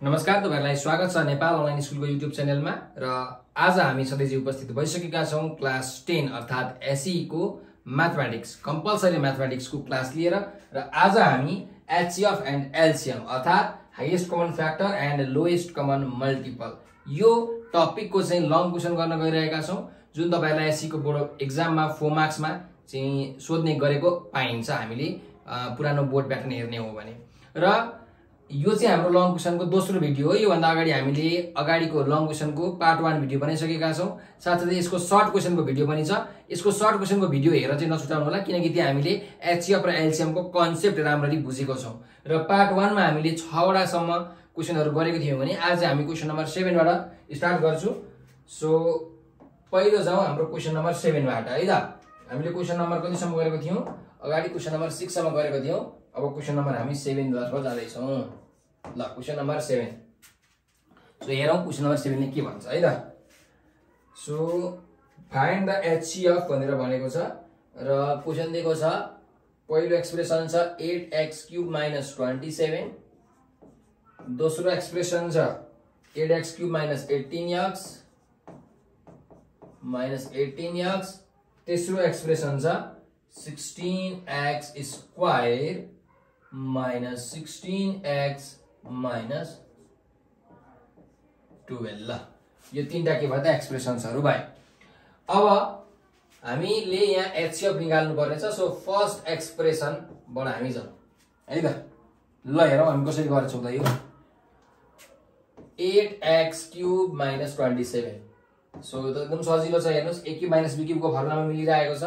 नमस्कार, तपाईहरुलाई स्वागत छ नेपाल अनलाइन स्कुलको युट्युब च्यानलमा र आज हामी सधैँझै उपस्थित भइसकेका छौं क्लास 10 अर्थात एसई को म्याथमेटिक्स कम्पलसरी म्याथमेटिक्स को क्लास लिएर र आज हामी एचसीएफ एन्ड एलसीएम अर्थात highest common factor and lowest common multiple यो टपिकको चाहिँ लङ क्वेशन गर्न गइरहेका छौं जुन तपाईहरुलाई एसई को बोर्ड एक्जाममा 4 मार्क्समा चाहिँ सोध्ने गरेको पाइन्छ हामीले पुरानो बोर्ड प्याटर्न हेर्ने हो भने र यो चाहिँ हाम्रो लङ क्वेशनको दोस्रो भिडियो हो। यो भन्दा अगाडि हामीले अगाडिको लङ क्वेशनको पार्ट 1 भिडियो बनाइसकेका छौं। साथसाथै यसको सर्ट क्वेशनको भिडियो पनि छ। यसको सर्ट क्वेशनको भिडियो हेरेर चाहिँ नछुटाउनु होला किनकि त्यहाँ हामीले एचसीएफ र एलसीएम को कन्सेप्ट राम्ररी बुझेको छौं र पार्ट 1 मा हामीले 6 वटा सम्म क्वेशनहरु गरेको थियौं भने आज हामी क्वेशन नम्बर 7 बाट स्टार्ट गर्छु। सो पहिलो जाउँ हाम्रो क्वेशन नम्बर 7 बाट है त। हामीले क्वेशन नम्बर कति सम्म गरेको थियौं? अगाडि क्वेशन नम्बर 6 सम्म गरेको थियौं। अब क्वेशन नम्बर हामी 7 तर्फ जाँदै छौं। ल क्वेशन नम्बर 7। सो हेरौं क्वेशन नम्बर 7 ले के भन्छ है त। सो फाइन्ड द एचसीएफ भनेर भनेको छ र क्वेशन दिएको छ। पहिलो एक्सप्रेसन छ 8x³ - 27। दोस्रो एक्सप्रेसन छ 8x³ - 18x - 18x। तेस्रो एक्सप्रेसन छ 16x² - 16x - 12। ल यो तीनटा के भयो त एक्सप्रेसन्सहरु भयो। अब हामीले यहाँ एचसीएफ निकाल्नु पर्ने छ। सो फर्स्ट एक्सप्रेसन बाट हामी जाउँ है त। ल हेरौँ हामी कसरी गर्छौं त यो 8x³ - 27। सो यो त एकदम सजिलो छ। हेर्नुस् a³ - b³ को फर्मुलामा मिलिरहेको छ।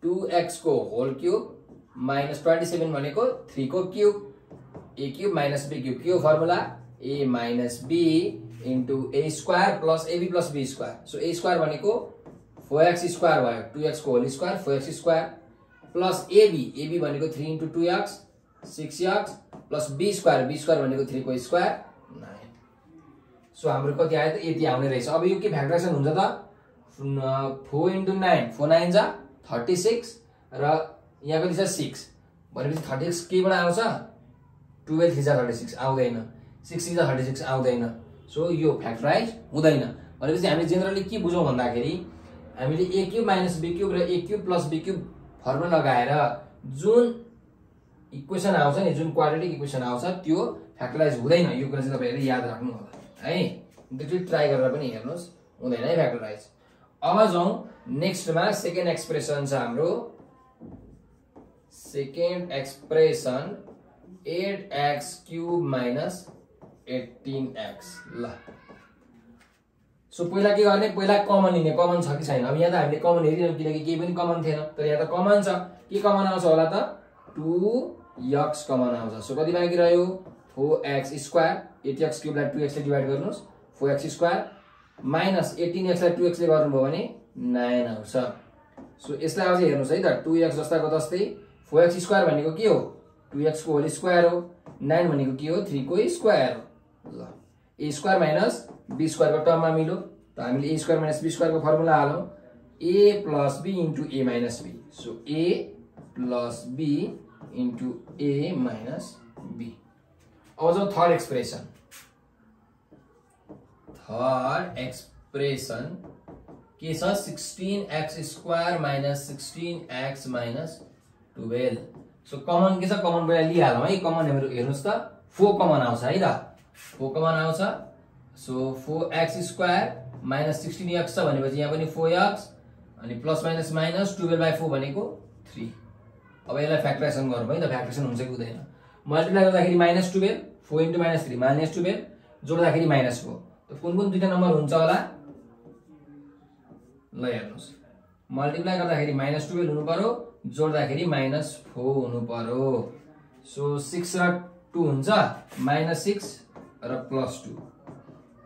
2x को होल क्यूब - 27 भनेको 3 को क्यूब। a³ - b³ के हो formula? a - b into a square plus ab plus b square। So a square भनेको 4x square भयो। 2x को whole square 4x square plus ab भनेको 3 into 2x 6x plus b square भनेको 3 को square 9। So हाम्रो कति आयो त? यति आउने रहेछ। अब यो के फ्याक्टराइजेसन हुन्छ त? 4 into 9 4 9 जा 36 र यहाँ कति छ 6 भनेपछि 36 के बाट आउँछ? 12 3 जा 36 आउँदैन। 6 3 जा 36 आउँदैन। सो यो फ्याक्टराइज हुँदैन। भनेपछि हामीले जेनरली के बुझौं भन्दाखेरि हामीले a³ - b³ र a³ + b³ फर्मुला लगाएर जुन इक्वेसन आउँछ नि, जुन क्वाड्रेटिक इक्वेसन आउँछ त्यो फ्याक्टराइज हुँदैन। यो कुरा चाहिँ तपाईहरुले याद राख्नु होला है। एकचोटी ट्राई गरेर पनि हेर्नुस्, हुँदैन है फ्याक्टराइज। अब जाउँ नेक्स्टमा। सेकेन्ड एक्सप्रेसन छ हाम्रो। Second expression 8x³ - 18x। ल सो पहिला के गर्ने? पहिला कमन लिने। कमन छ कि छैन? अब यहाँ त हामीले कमन हेरिरहौं किनकि केही पनि कमन थिएन। तर यहाँ त कमन छ। के कमन आउँछ होला त? 2x कमन आउँछ। सो कति बाँकी रह्यो? 4x²। 8x³ लाई 2x ले डिवाइड गर्नुस् 4x² माइनस 18x लाई 2x ले गर्नुभयो भने 9 आउँछ। सो यसलाई अझै हेर्नुस् है त। 2x जस्ताको जस्तै 4x² भनेको के हो? 2x को होल स्क्वायर हो। 9 भनेको के हो? 3 को स्क्वायर हो। ल a² - b² को टर्ममा मिल्यो त हामीले a² - b² को फर्मुला हालौं। a + b * a - b। So a + b * a - b। अब जो थर्ड एक्सप्रेसन। थर्ड एक्सप्रेसन के छ? 16x² - 16x - 12। सो कमन के छ? कमन पहिला लिइहालौं है। कमन हेर्नुस् त 4 कमन आउँछ है त। 4 कमन आउँछ। सो 4x² - 16x छ भनेपछि यहाँ पनि 4x अनि प्लस माइनस माइनस 12/4 भनेको 3। अब यसलाई फ्याक्टराइजेसन गरौँ है त। फ्याक्टराइजेसन हुन्छ कि हुँदैन? मल्टिप्लाई गर्दाखेरि -12 4 * -3 -12 जोड्दाखेरि -4। त कुन कुन दुईटा नम्बर हुन्छ होला? ल हेर्नुस् मल्टिप्लाई गर्दाखेरि -12 हुनु पर्यो, जोड्दाखेरि -4 हुनु पर्यो। सो 6 र 2 हुन्छ -6 र +2।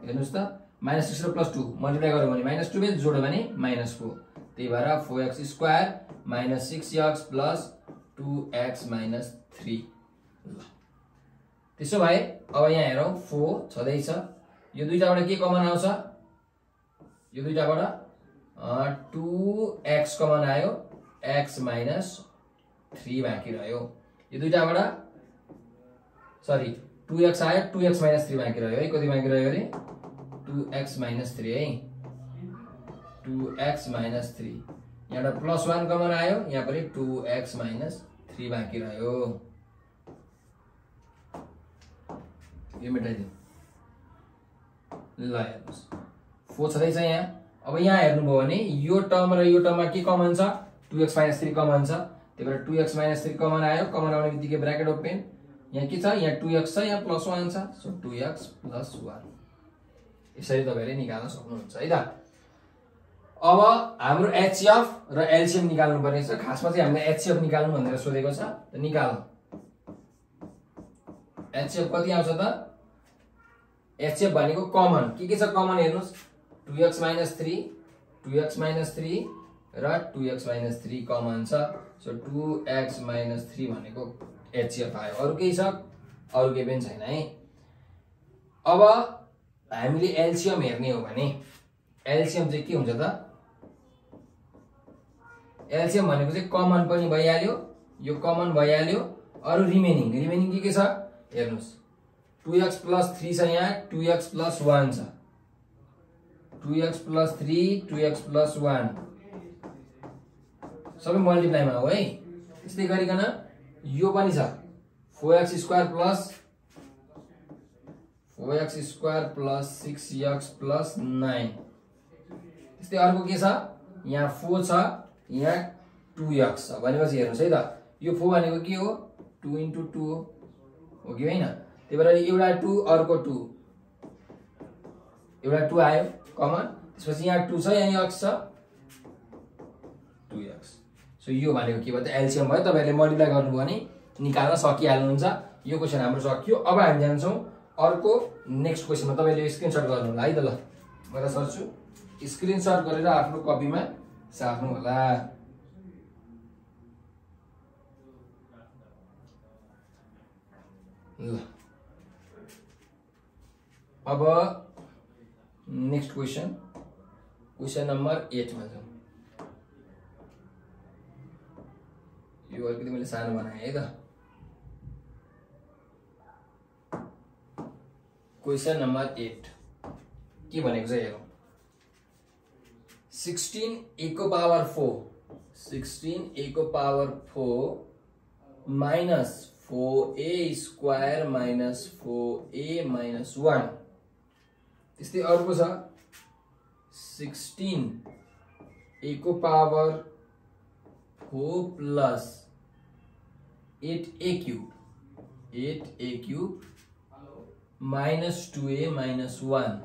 हेर्नुस् त -6 र +2 मल्टिप्लाई गर्यो भने -12 जोड्यो भने -4। त्यही भएर 4x² - 6x + 2x - 3। ल त्यसो भए अब यहाँ हेरौं 4 छदै छ। यो दुईटाबाट के कमन आउँछ? यो दुईटाबाट 2x कमन आयो। x - 3 बाँकी रह्यो। यो दुईटाबाट सरी 2x आयो 2x - 3 बाँकी रह्यो है कति बाँकी रह्यो अरे 2x - 3 है 2x - 3 यहाँबाट +1 कमन आयो यहाँ पनि 2x - 3 बाँकी रह्यो यो मेटाइदिउँ ल हेर्नुस् 4 छँदैछ यहाँ अब यहाँ हेर्नुभयो भने यो टर्म र यो टर्ममा के कमन छ 2x - 3 कमन छ त्यही भएर 2x - 3 कमन आयो कमन आउने बित्तिकै ब्र्याकेट ओपन यहाँ के छ यहाँ 2x छ यहाँ +1 छ सो 2x + 1 यसरी तपाईहरुले निकाल्न सक्नुहुन्छ है त अब हाम्रो HCF र LCM निकाल्नु पर्ने छ खासमा चाहिँ हामीले HCF निकाल्नु भनेर सोधेको छ त निकालौं HCF कति आउँछ त HCF भनेको कमन के छ कमन हेर्नुस् 2x - 3 2x - 3 र 2x - 3 कमन छ सो 2x - 3 भनेको HCF आयो अरु केही छ अरु केही पनि छैन है अब हामीले LCM हेर्ने हो भने LCM चाहिँ के हुन्छ त LCM भनेको चाहिँ कमन पनि भइहाल्यो यो कमन भइहाल्यो अरु रिमेनिङ के छ हेर्नुस् 2x + 3 छ यहाँ 2x + 1 छ 2x + 3 2x + 1 सबै मल्टिप्लाइमा हो है त्यस्तै गरिकन यो पनि छ 4x² + 6x + 9 त्यस्तै अर्को के छ यहाँ 4 छ यहाँ 2x छ भनेपछि हेर्नुस् है त यो 4 भनेको के हो 2 * 2 हो कि हैन त्यही भएर एउटा 2 अर्को 2 एउटा 2 आयो कमन त्यसपछि यहाँ 2 छ यहाँ x छ 2x सो यो भनेको के भयो त एलसीएम भयो तपाईहरुले मल्टिप्लाई गर्नुभयो भने निकाल्न सकिहाल्नुहुन्छ यो क्वेशन हाम्रो सकियो अब हामी जान्छौं अर्को नेक्स्ट क्वेशनमा तपाईले स्क्रिनशट गर्नु होला है त ल म त सर्छु स्क्रिनशट गरेर आफ्नो कपीमा सार्नु होला ल अब नेक्स्ट क्वेशन नम्बर 8 मा जाउँ यो अलिकति मैले सानो बनाए है त क्वेशन नम्बर 8 के भनेको छ हेरौं 16a⁴ minus 4a² minus 4a minus 1 त्यस्तै अर्को छ 16a⁴ plus 8a³ minus 2a minus 1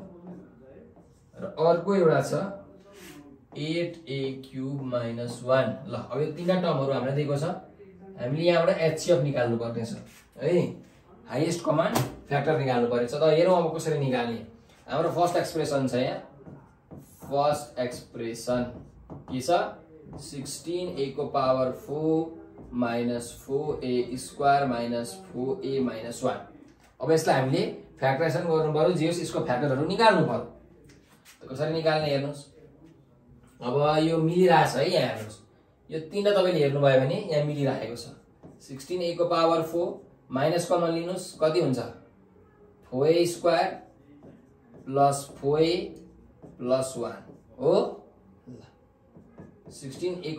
र अर्को एउटा छ 8a³ minus 1 ल अब यो तीनटा टर्महरु हामीलाई दिएको छ हामीले यहाँबाट HCF निकाल्नु पर्ने छ है हाईएस्ट कमन फ्याक्टर निकाल्नु पर्छ त हेरौं अब कसरी निकाल्ने हाम्रो फर्स्ट एक्सप्रेसन छ यहाँ फर्स्ट एक्सप्रेसन के छ 16a⁴ minus 4a² minus 4a minus 1 अब यसलाई हामीले फ्याक्टराइजेसन गर्नु पर्यो जे होस् यसको फ्याक्टरहरु निकाल्नु पर्यो त कसरी निकाल्ने हेर्नुस् अब यो मिलिरहेछ है यहाँ हेर्नुस् यो तीनटा तपाईले हेर्नु भयो भने यहाँ मिलिरहेको छ 16a⁴ माइनस कमन लिनुस् कति हुन्छ 4a² plus 4a plus 1 हो 16a⁴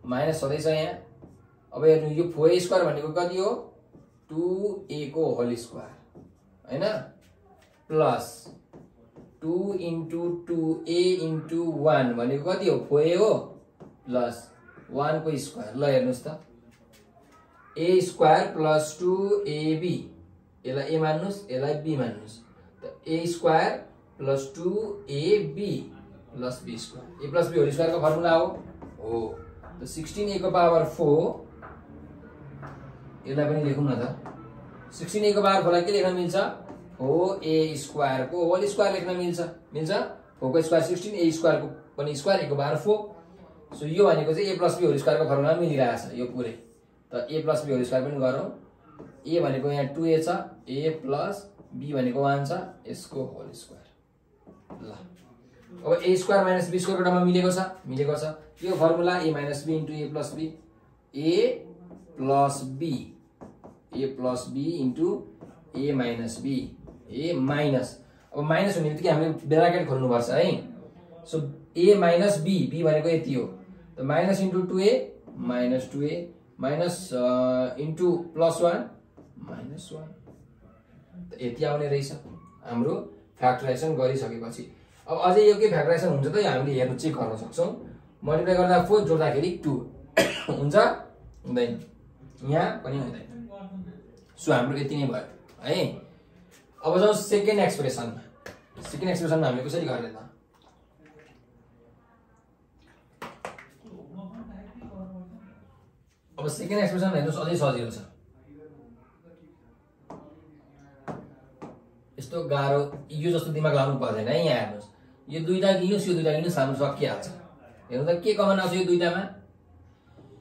माइनस छँदैछ यहाँ अब हेर्नु यो 4a² भनेको कति हो 2a को होल स्क्वायर हैन प्लस 2 into 2a into 1 भनेको कति हो 4a हो प्लस 1 को स्क्वायर ल हेर्नुस् त a² plus 2ab यसलाई a मान्नुस् यसलाई b मान्नुस् त a² plus 2ab plus b² a plus b whole square को फर्मुला हो त 16a⁴ यसलाई पनि लेखौं न त 16a⁴ लाई के लेख्न मिल्छ 4a² को होल स्क्वायर लेख्न मिल्छ 4 को स्क्वायर 16 a² को पनि स्क्वायर a⁴ सो यो भनेको चाहिँ a plus b whole square को फर्मुला मिलिरहेछ यो पुरै त a plus b whole square पनि गरौं a भनेको यहाँ 2a छ a plus b भनेको 1 छ यसको होल स्क्वायर ल अब a² minus b² को टर्ममा मिलेको छ यो formula a minus b into a plus b a plus b into a minus be, a minus, अब माइनस हुने बित्तिकै हामीले ब्राकेट खोल्नुपर्छ है। So a minus b, b भनेको यति हो, त minus into 2a minus 2a minus into plus 1 minus 1, त यति आउने रहेछ हाम्रो फ्याक्टराइजेसन गरिसकेपछि। अब अझै यो के फ्याक्टराइजेसन हुन्छ त हामीले हेर्नु चेक गर्न सक्छौँ। मल्टिप्लाई गर्दा 4 जोड्दाखेरि 2 हुन्छ, हुँदैन, यहाँ पनि हुँदैन। सो हाम्रो यति नै भयो है। अब जाउँ सेकेन्ड एक्सप्रेसनमा। सेकेन्ड एक्सप्रेसनमा हामीले कसरी गर्ने त? अब सेकेन्ड एक्सप्रेसन हेर्नुहोस्, अझै सजिलो छ। यस्तो गाह्रो यो जस्तो दिमाग लाउनु पर्दैन है। यहाँ हेर्नुहोस्, यो दुईटा लिनुहोस्, यो दुईटा लिनुहोस्, हाम्रो सकिहाल्छ। हेर्नु त के कमन आउँछ यो दुईटामा?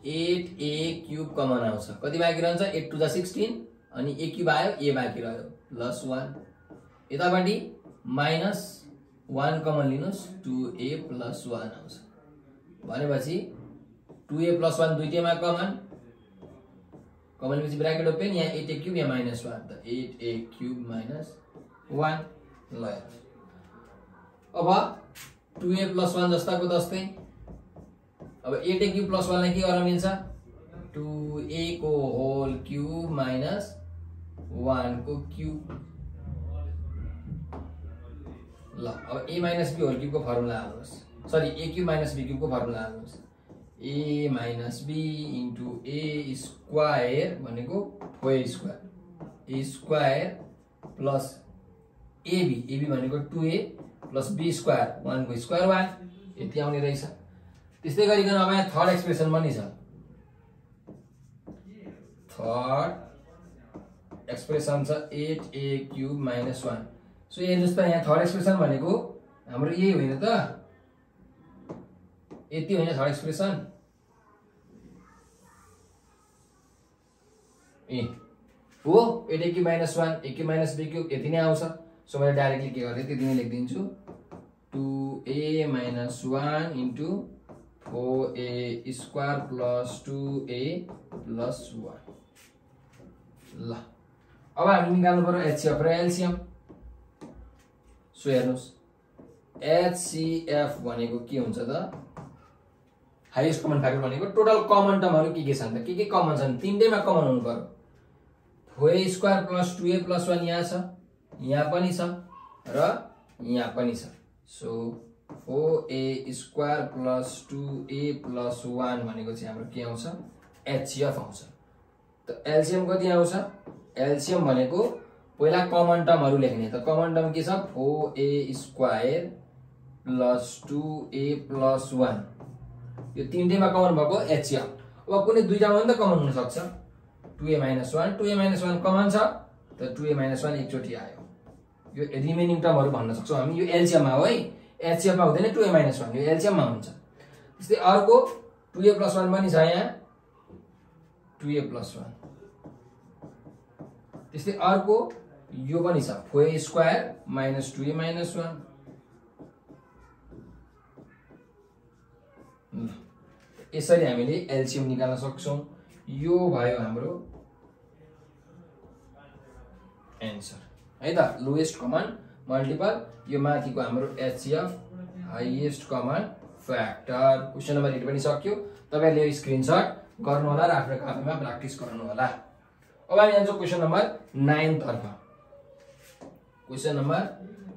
8a क्यूब कमन आउँछ। कति बाँकी रहन्छ? 8 टु द 16 अनि a क्यूब आयो, a बाँकी रह्यो प्लस 1। यतापट्टि माइनस 1 कमन लिनुहोस्, 2a प्लस 1 आउँछ। भनेपछि 2a प्लस 1 दुईटैमा कमन, कमन पछि ब्राकेट ओपन, यहाँ 8a क्यूब, यहाँ माइनस 1, त 8a क्यूब माइनस 1 ल। अब 2a प्लस 1 जस्ताको जस्तै, अब 8a क्यूब प्लस 1 लाई के गर्न मिल्छ? 2a को होल क्यूब माइनस 1 को क्यूब ल। अब a minus b whole cube को फर्मुला हाल्नुहोस्, sorry a cube minus b cube को फर्मुला हाल्नुहोस्। a minus b into a square भनेको 4a square, a square plus ab भनेको 2a प्लस b स्क्वायर 1 को स्क्वायर 1, यति आउने रहेछ। त्यस्तै गरिकन अब यहाँ थर्ड एक्सप्रेसन पनि छ। थर्ड एक्सप्रेसन छ 8a क्यूब माइनस 1। सो हेर्नुहोस् त, यहाँ थर्ड एक्सप्रेसन भनेको हाम्रो यही होइन त? यति होइन थर्ड एक्सप्रेसन? ए हो, 8a cube minus 1, a cube minus b cube यति नै आउँछ। सो मैले डाइरेक्टली के गर्दै त्यति नै लेखिदिन्छु, 2a minus 1 into 4a square plus 2a plus 1 ल। अब हामी निकाल्नु पर्यो एचसीएफ र एलसीएम। सो हेर्नुहोस्, एचसीएफ भनेको के हुन्छ त? हाइएस्ट कमन फ्याक्टर भनेको टोटल कमन टर्महरु के छन् त? के कमन छन्? तीनटैमा कमन हुनु पर्यो। 4a square plus 2a plus 1 यहाँ छ, यहाँ पनि छ र यहाँ पनि छ। So 4a square plus 2a plus 1 भनेको चाहिँ हाम्रो के आउँछ? एचसीएफ आउँछ। त एलसीएम कति आउँछ? एलसीएम भनेको पहिला कमन टर्महरु लेख्ने। त कमन टर्म के छ? 4a square plus 2a plus 1, यो तीनटैमा कमन भएको एचसीएफ। अब कुनै दुईटामा पनि त कमन हुन सक्छ। 2a minus 1, 2a minus 1 common छ, त 2a माइनस 1 एकचोटि आयो। यो रिमेनिङ टर्महरु भन्न सक्छौं हामी। यो एलसीएम हो है, एचसीएफ मा हुँदैन 2a माइनस 1, यो एलसीएम मा हुन्छ। त्यस्तै अर्को 2a प्लस 1 पनि छ यहाँ, 2a प्लस 1। त्यस्तै अर्को यो पनि छ, 4a square minus 2a minus 1। यसरी हामीले एलसीएम निकाल्न सक्छौं। यो भयो हाम्रो एन्सर है त, लोएस्ट कमन मल्टिपल। यो माथिको हाम्रो HCF, highest common factor. Question number 8 पनि सक्यो। तपाईहरुले यो स्क्रिनशट गर्नु होला र आफ्नो कपीमा प्र्याक्टिस गर्नु होला। अब हामी जान्छौं क्वेशन नम्बर 9 तर्फ। क्वेशन नम्बर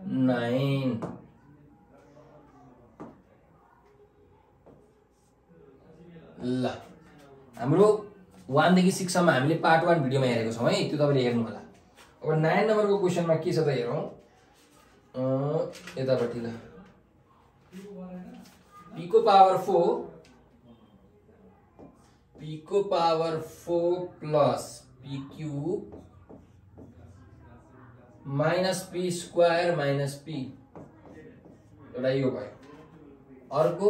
9, ल हाम्रो 1 देखि 6 सम्म हामीले पार्ट 1 भिडियोमा हेरेको छौं है, त्यो तपाईले हेर्नु होला। अब 9 नम्बरको क्वेशनमा के छ त हेरौं। यतापट्टि ल, p को power 4 plus p cube minus p square minus p, एउटा यो भयो। अर्को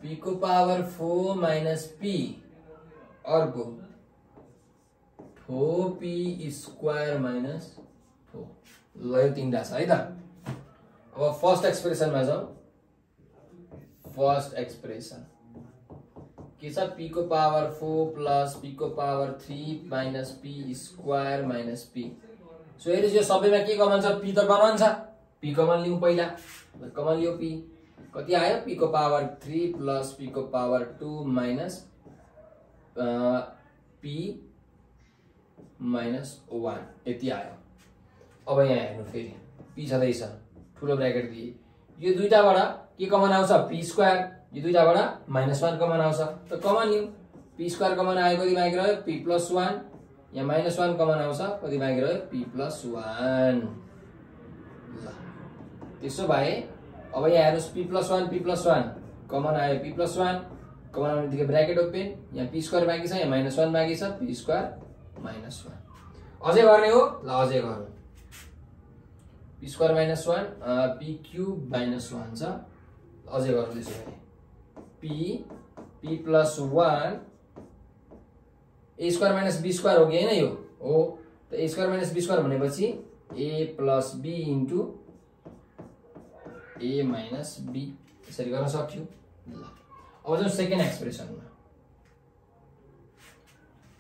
p को पावर 4 माइनस p, अर्को 4p स्क्वायर माइनस 4। ल यो तीनटा छ है त। अब फर्स्ट एक्सप्रेसनमा जाऊ। फर्स्ट एक्सप्रेसन के छ? p को पावर 4 प्लस p को power 3 minus p square minus p। So हेर्नुस् यो सबैमा के कमन छ p त कमन छ p कमन लिउँ पहिला कमन लियो p कति आयो p को पावर 3 प्लस p को पावर 2 माइनस p माइनस 1 यति आयो। अब यहाँ हेर्नु फेरि p छँदैछ ठुलो ब्र्याकेट दिए यो दुईटाबाट के कमन आउँछ p स्क्वायर यो दुईटाबाट -1 कमन आउँछ त कमन लिउँ p स्क्वायर कमन आयो कति बाँकी रह्यो p प्लस 1 यहाँ -1 कमन आउँछ कति बाँकी रह्यो p प्लस 1 ल त्यसो भए अब यहाँ हेर्नुस् p प्लस 1 कमन आयो p प्लस 1 कमन आउने बित्तिकै ब्र्याकेट ओपन यहाँ p स्क्वायर बाँकी छ यहाँ -1 बाँकी छ p स्क्वायर -1 अझै गर्ने हो ल अझै गरौँ p स्क्वायर -1 p क्यूब -1 छ अझै गरौँ त्यसो भए p plus 1 a square minus b square हो कि हैन यो हो त a square minus b square भनेपछि a plus b into a minus b यसरी गर्न सक्छु ल अब जाउँ सेकेन्ड एक्सप्रेसनमा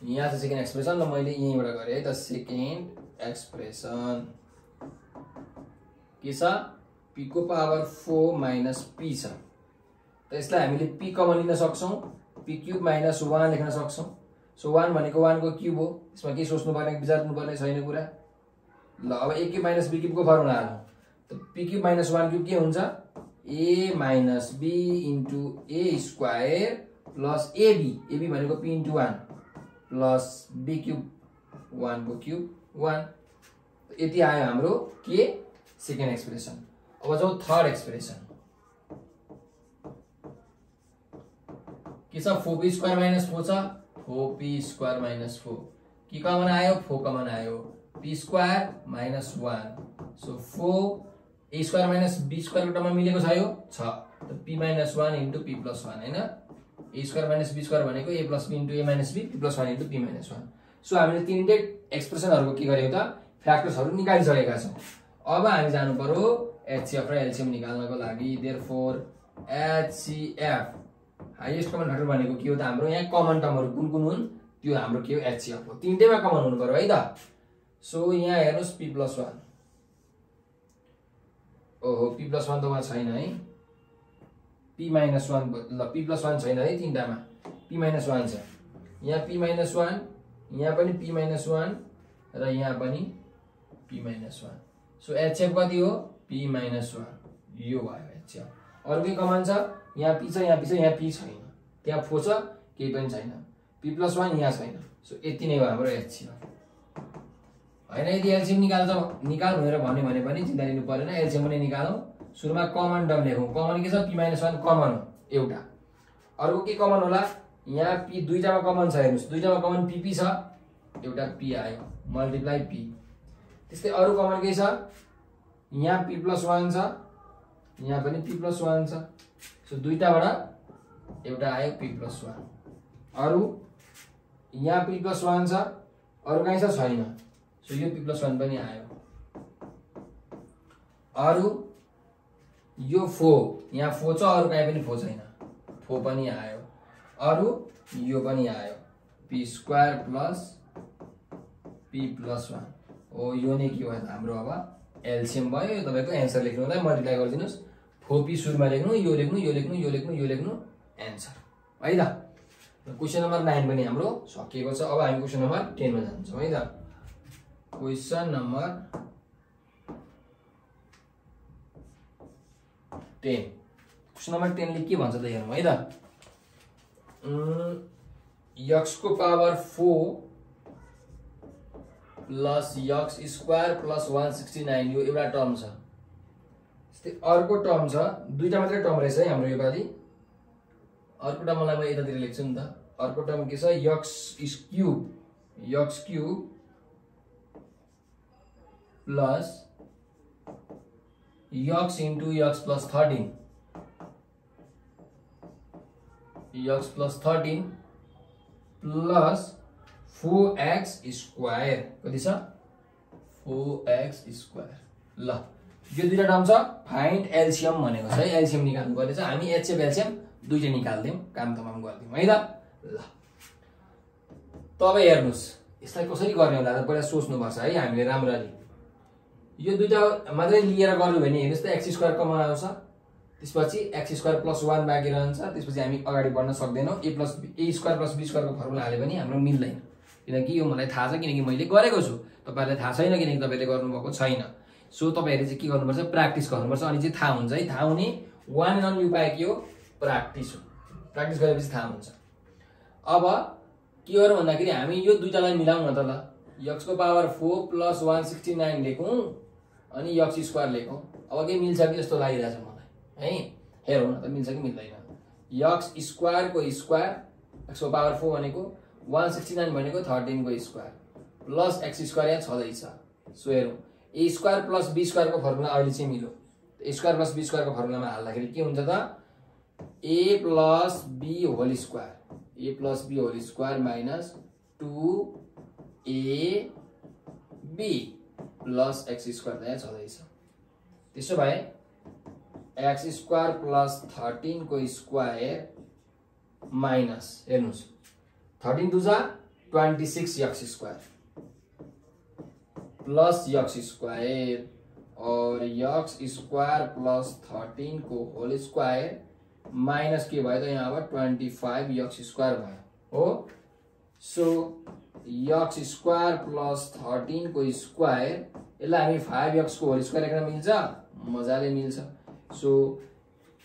यहाँ चाहिँ सेकेन्ड एक्सप्रेसन ल मैले यहीँबाट गरेँ है त सेकेन्ड एक्सप्रेसन के छ p को पावर 4 माइनस p छ त यसलाई हामीले p कमन लिन सक्छौं p क्यूब माइनस 1 लेख्न सक्छौं सो 1 भनेको 1 को क्यूब हो यसमा के सोच्नु पर्ने विचार्नु पर्ने छैन कुरा ल अब a cube minus b cube को फर्मुला हालौं त p क्यूब माइनस 1 क्यूब के हुन्छ a minus b into a square plus ab भनेको p into 1 plus b cube 1 को क्यूब 1 यति आयो हाम्रो के सेकेन्ड एक्सप्रेसन। अब जाउँ थर्ड एक्सप्रेसन के छ 4p स्क्वायर माइनस 4 छ 4p स्क्वायर माइनस 4 के कमन आयो 4 कमन आयो p square minus 1 so 4 a square minus b square को टर्ममा मिलेको छ यो छ त p minus 1 into p plus 1 हैन a square minus b square भनेको a plus b into a minus b p plus 1 into p minus 1 so हामीले तीनटै एक्सप्रेसनहरुको के गर्यौ त फ्याक्टर्सहरु निकालिसकेका छौं। अब हामी जानु पर्यो HCF र LCM निकाल्नको लागि therefore HCF highest common factor भनेको के हो त हाम्रो यहाँ कमन टर्महरु कुन कुन हुन् त्यो हाम्रो के हो HCF हो तीनटैमा कमन हुनु पर्यो है त। सो यहाँ हेर्नुस् p प्लस 1 ओहो p प्लस 1 त वहाँ छैन है p माइनस 1 ल p प्लस 1 छैन है तीनटामा p माइनस 1 छ यहाँ p माइनस 1 यहाँ पनि p माइनस 1 र यहाँ पनि p माइनस 1 सो HCF कति हो p माइनस 1 यो भयो HCF। अरु के कमन छ यहाँ p छ यहाँ p छ यहाँ p छैन त्यहाँ 4 छ केही पनि छैन p प्लस 1 यहाँ छैन सो यति नै हो हाम्रो HCF हैन। यदि एलसीएम निकाल भनेर भन्ने भने पनि चिन्ता लिनु पर्दैन एलसीएम पनि निकालौं सुरुमा कमन टर्म लेखौं कमन के छ p माइनस 1 कमन हो एउटा अर्को के कमन होला यहाँ p दुईटामा कमन छ हेर्नुस् दुईटामा कमन p छ एउटा p आयो मल्टिप्लाई p त्यस्तै अरु कमन के छ यहाँ p प्लस 1 छ यहाँ पनि p प्लस 1 छ सो दुईटाबाट एउटा आयो p प्लस 1 अरु यहाँ p प्लस 1 छ अरु कहीं छ छैन सो यो p प्लस 1 पनि आयो अरु यो 4 यहाँ 4 छ अरु कहीं पनि 4 छैन 4 पनि आयो अरु यो पनि आयो p square plus p plus 1 ओ यो नै के हो हाम्रो अब एलसीएम भयो यो तपाईको आन्सर लेख्नुलाई मल्टिप्लाई गर्दिनुस् 4p सुरुमा लेख्नु यो लेख्नु यो लेख्नु यो लेख्नु यो लेख्नु आन्सर है त। क्वेशन नम्बर 9 पनि हाम्रो सकिएको छ। अब हामी क्वेशन नम्बर 10 मा जान्छौं है त। क्वेशन नम्बर 10 क्वेशन नम्बर 10 ले के भन्छ त हेरौं है त। x को power 4 plus x square plus 169 यो एउटा टर्म छ। त्यस्तै अर्को टर्म छ दुईटा मात्रै टर्म रहेछ है हाम्रो यो पाली अर्को टर्मलाई म यतातिर लेख्छु नि त। अर्को टर्म के छ x cube plus x into x plus 13 x plus 13 plus 4x square कति छ 4x स्क्वायर ल यो दुईटा टर्म छ फाइन्ड एलसीएम भनेको छ है एलसीएम निकाल्नु पर्छ हामी एचएफ एलसीएम दुईटै निकाल्दियौ काम तमाम गर्दियौ है त। ल तब हेर्नुस् यसलाई कसरी गर्ने होला त पहिला सोच्नु पर्छ है हामीले राम्ररी यो दुईटा मात्रै लिएर गर्नु भने हेर्नुस् त x स्क्वायर कमन आउँछ, त्यसपछि x स्क्वायर प्लस 1 बाँकी रहन्छ, त्यसपछि हामी अगाडि बढ्न सक्दैनौँ। a स्क्वायर प्लस b स्क्वायरको फर्मुला हाल्यो भने हाम्रो मिल्दैन, किनकि यो मलाई थाहा छ, किनकि मैले गरेको छु। तपाईहरुलाई थाहा छैन किनकि तपाईले गर्नुभएको छैन। सो तपाईहरुले चाहिँ के गर्नुपर्छ, प्र्याक्टिस गर्नुपर्छ, अनि चाहिँ थाहा हुन्छ है। थाहा हुने वान एन्ड ओन्ली उपाय के हो, प्र्याक्टिस हो। प्र्याक्टिस गरेपछि थाहा हुन्छ। अब के गरौँ भन्दाखेरि हामी यो दुईटालाई मिलाउँ न त ल। x को पावर 4 प्लस 169 लेखौँ अनि x स्क्वायर लेखौँ। अब के मिल्छ कि जस्तो लागिरहेछ मलाई है, हेरौँ न त मिल्छ कि मिल्दैन। x स्क्वायर को स्क्वायर, x को पावर 4 भनेको 169 भनेको 13 को स्क्वायर प्लस x स्क्वायर यहाँ छँदैछ। सो हेरौँ a square plus b square को फर्मुला अहिले चाहिँ मिल्यो। a square plus b square को फर्मुलामा हाल्दाखेरि के हुन्छ त, a plus b whole square, a plus b whole square minus 2ab plus x square यहाँ छँदैछ। त्यसो भए x स्क्वायर प्लस 13 को स्क्वायर माइनस हेर्नुस् 13 दुजा 26 x square plus x square और x स्क्वायर प्लस 13 को होल स्क्वायर माइनस के भयो त यहाँ अब 25 x स्क्वायर भयो हो। सो x स्क्वायर प्लस 13 को स्क्वायर, यसलाई हामी 5x को होल स्क्वायर लेख्न मिल्छ, मजाले मिल्छ। सो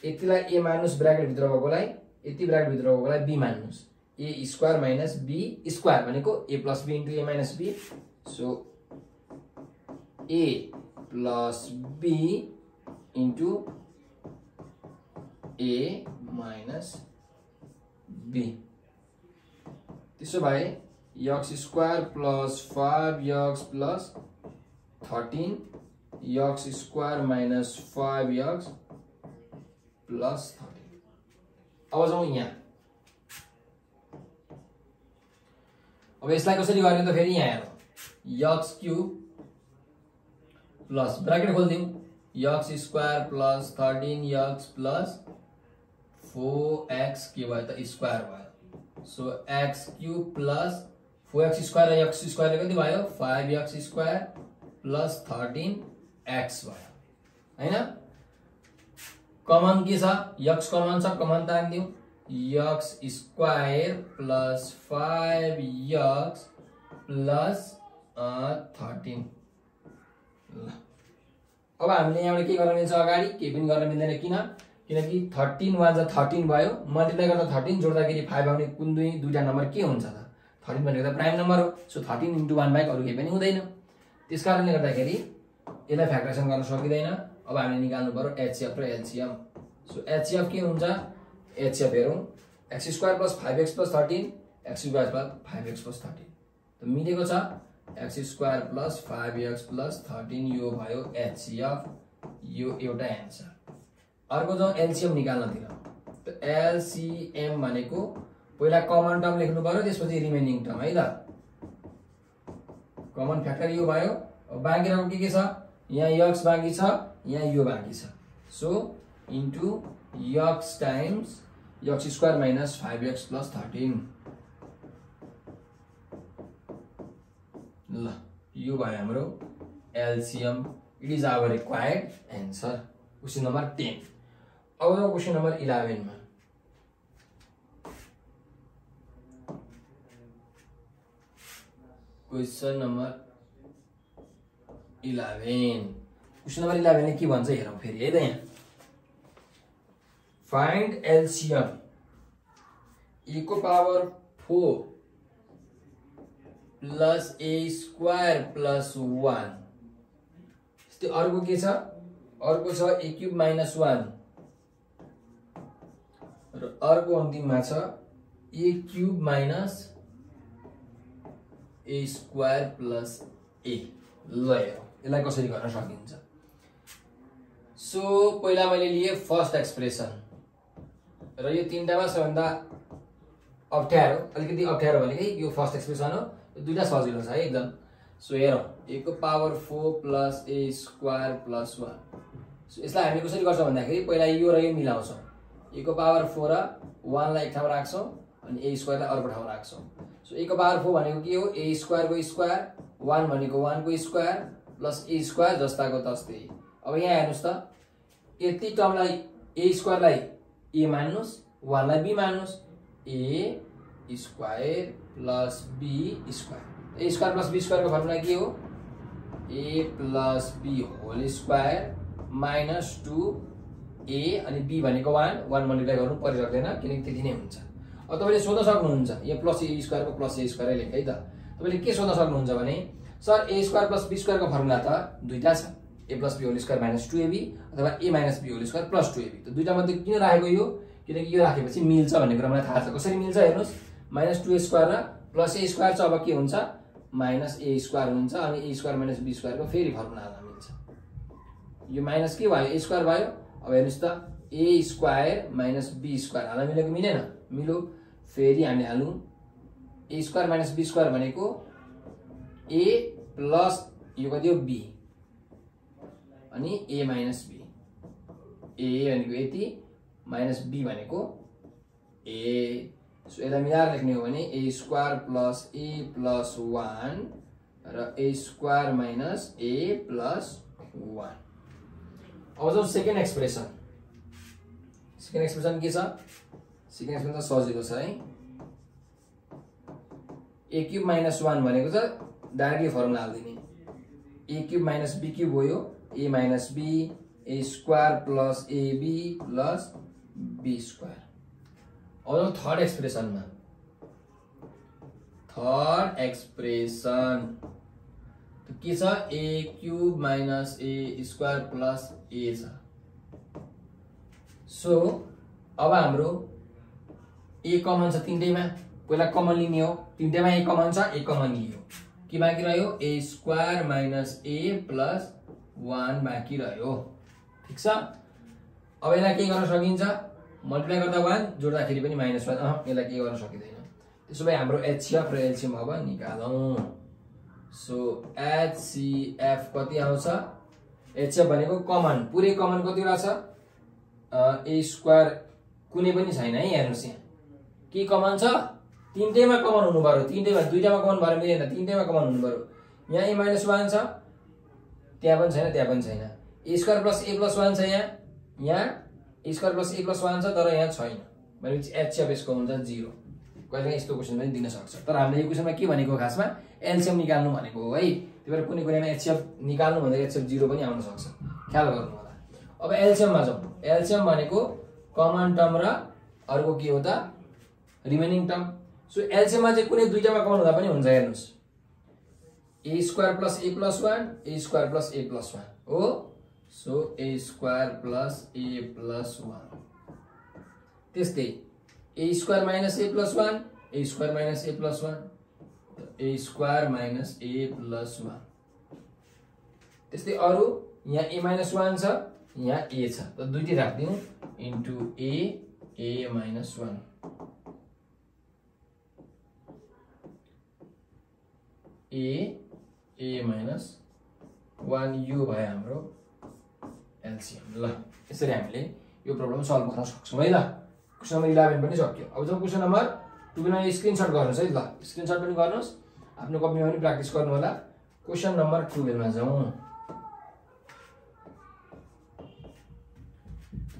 यतिलाई a मान्नुस् ब्र्याकेट भित्र भएकोलाई, यति ब्र्याकेट भित्र भएकोलाई b मान्नुस्। a square minus b square भनेको a plus b into a minus b। So a plus b into a minus b। त्यसो भए x square plus 5x plus 13 x square minus 5x plus 13। अब जाउँ यहाँ। अब यसलाई कसरी गर्ने त फेरि यहाँ हेरौँ, x क्यूब प्लस ब्रैकेट खोलिदिउँ x square plus 13x plus 4x के भयो त स्क्वायर भयो। So x cube plus 4x square र x स्क्वायर कति भयो 5x स्क्वायर प्लस 13x भयो हैन। कमन के छ, x कमन छ, कमन तान्दिउँ x square plus 5x plus 13। ल अब हामीले यहाँबाट के गर्न मिल्छ, अगाडि केही पनि गर्न मिल्दैन, किनकि 13 वा 13 भयो, मल्टिप्लाई गर्दा 13 जोड्दाखेरि 5 आउने कुन दुईटा नम्बर के हुन्छ त, 13 भनेको त प्राइम नम्बर हो। सो 13 इन्टु 1 बाहेक अरू केही पनि हुँदैन। त्यस कारणले गर्दाखेरि यसलाई फ्याक्टराइजेसन गर्न सकिँदैन। अब हामीले निकाल्नु पर्यो एचसीएफ र एलसीएम। सो एचसीएफ के हुन्छ, एचसीएफ हेरौँ x square plus 5x plus 13 x square plus 5x plus 13 त मिलेको छ। x square plus 5x plus 13 यो भयो एचसीएफ, यो एउटा एन्सर। अर्को जाउँ एलसीएम निकाल्नतिर। त एलसीएम भनेको पहिला कमन टर्म लेख्नु पर्यो, त्यसपछि रिमेनिङ टर्म है त। कमन फ्याक्टर यो भयो। अब बाँकी रहेको के छ, यहाँ x बाँकी छ, यहाँ यो बाँकी छ। So into x times x square minus 5x plus 13। ल यो भयो हाम्रो LCM. It is our required answer. Question number 10। अब जाउँ क्वेशन नम्बर 11 मा। Question number 11। क्वेशन नम्बर 11 ले के भन्छ हेरौँ फेरि है त। यहाँ फाइन्ड एलसीएम ए को power 4 plus A square plus 1। त्यस्तै अर्को के छ, अर्को छ ए क्यूब माइनस 1 र अर्को अन्तिममा छ A cube minus A square plus ए। ल हेरौँ यसलाई कसरी गर्न सकिन्छ। सो पहिला मैले लिए फर्स्ट एक्सप्रेसन र यो तीनटामा सबैभन्दा अप्ठ्यारो, अलिकति अप्ठ्यारो भनेकै यो फर्स्ट एक्सप्रेसन हो। यो दुईटा सजिलो छ है एकदम। सो हेरौँ ए को power 4 plus A square plus 1। So यसलाई हामी कसरी गर्छौँ भन्दाखेरि पहिला यो र यो मिलाउँछौँ। ए को पावर 4 र 1 लाई एक ठाउँमा राख्छौँ अनि ए स्क्वायरलाई अर्को ठाउँमा राख्छौँ। सो ए को पावर 4 भनेको के हो, ए स्क्वायर को स्क्वायर, 1 भनेको 1 को स्क्वायर प्लस ए स्क्वायर जस्ताको तस्तै। अब यहाँ हेर्नुस् त यति टर्मलाई ए स्क्वायरलाई ए मान्नुस्, 1 लाई बी मान्नुस्, A square plus be square. A square plus be square को फर्मुला के हो? A plus B whole square minus 2a अनि b भनेको 1 मल्टिप्लाई गर्नु परिरहदैन किनकि त्यति नै हुन्छ। अब तपाईले सोध्न सक्नुहुन्छ यहाँ प्लस ए स्क्वायर को प्लस ए स्क्वायर लेख है त। तपाईले के सोध्न सक्नुहुन्छ भने sir A square plus be square को फर्मुला त दुईटा छ, A plus B whole square minus 2ab अथवा A minus B whole square plus 2ab। त दुईटा मध्ये किन राखेको यो? किनकि यो राखेपछि मिल्छ भन्ने कुरा मलाई थाहा छ। कसरी मिल्छ हेर्नुस्, माइनस 2a स्क्वायर र प्लस ए स्क्वायर छ, अब के हुन्छ माइनस ए स्क्वायर हुन्छ अनि ए स्क्वायर माइनस बी स्क्वायर को फेरि फर्मुला हाल्न मिल्छ। यो माइनस के भयो? ए स्क्वायर भयो। अब हेर्नुस् त ए स्क्वायर माइनस बी स्क्वायर हाल्न मिलेको मिलेन? मिल्यो। फेरि हामी हालौं ए स्क्वायर माइनस बी स्क्वायर भनेको ए प्लस यो कति हो बी अनि ए माइनस बी। ए भनेको यति माइनस बी भनेको ए। सो यसलाई मिलाएर लेख्ने हो भने ए स्क्वायर प्लस ए प्लस 1 र ए स्क्वायर माइनस ए प्लस 1। अब जाउँ सेकेन्ड एक्सप्रेसन। सेकेन्ड एक्सप्रेसन के छ? सेकेन्ड एक्सप्रेसन त सजिलो छ है। ए क्यूब माइनस 1 भनेको छ डाइरेक्टली फर्मुला हाल्दिने। A cube minus B cube हो यो, A minus be A square plus A B plus be square. अब थर्ड एक्सप्रेसनमा, थर्ड एक्सप्रेसन के छ? A cube minus A square plus A छ। सो अब हाम्रो ए कमन छ तीनटैमा, पहिला कमन लिने हो, तीनटैमा ए कमन छ, ए कमन लियो। के बाँकी रह्यो? ए स्क्वायर माइनस ए प्लस 1 बाँकी रह्यो। ठीक छ। अब यसलाई के गर्न सकिन्छ? मल्टिप्लाई गर्दा 1 जोड्दाखेरि पनि माइनस 1। यसलाई के गर्न सकिँदैन। त्यसो भए हाम्रो एचसीएफ र एलसीएम अब निकालौं। सो एचसीएफ कति आउँछ? एचसीएफ भनेको कमन, पुरै कमन कति रहेछ? ए स्क्वायर कुनै पनि छैन है। हेर्नुस् यहाँ के कमन छ? तीनटैमा कमन हुनु पर्यो। तीनटैमा, दुईटामा कमन भएर मिलेन, तीनटैमा कमन हुनु पर्यो। यहाँ ए माइनस 1 छ, त्यहाँ पनि छैन, त्यहाँ पनि छैन। ए स्क्वायर प्लस ए प्लस 1 छ यहाँ ए स्क्वायर प्लस ए प्लस 1 छ तर यहाँ छैन भनेपछि एचसीएफ यसको हुन्छ 0। कहिले यस्तो क्वेसन पनि दिन सक्छ। तर हामीले यो क्वेसनमा के भनेको खासमा एलसीएम निकाल्नु भनेको हो है। त्यही भएर कुनै कुरामा एचसीएफ निकाल्नु भन्दा एचसीएफ 0 पनि आउन सक्छ, ख्याल गर्नु होला। अब एलसीएममा जाउँ। एलसीएम भनेको कमन टर्म र अर्को के हो त? Remaining term. सो एलसीएममा चाहिँ कुनै दुईटामा कमन हुँदा पनि हुन्छ। हेर्नुस् ए स्क्वायर प्लस ए प्लस 1 ए स्क्वायर प्लस ए प्लस 1 हो। So A square plus A plus 1। त्यस्तै ए स्क्वायर माइनस ए प्लस 1 ए स्क्वायर माइनस ए प्लस 1 ए स्क्वायर माइनस ए प्लस 1। त्यस्तै अरु यहाँ ए माइनस 1 छ, यहाँ ए छ, त दुईटै राख्दिनु इन्टु ए माइनस 1 ए माइनस 1 यो भयो हाम्रो एलसीएम। ल यसरी हामीले यो प्रब्लम सल्भ गर्न सक्छौं है। ल क्वेसन नम्बर 11 पनि सक्यो। अब जब क्वेसन नम्बर 12 मा स्क्रिनशट गर्नुस् है। ल स्क्रिनशट पनि गर्नुस्, आफ्नो कपीमा पनि प्र्याक्टिस गर्नु होला। क्वेसन नम्बर 12 मा जाउँ।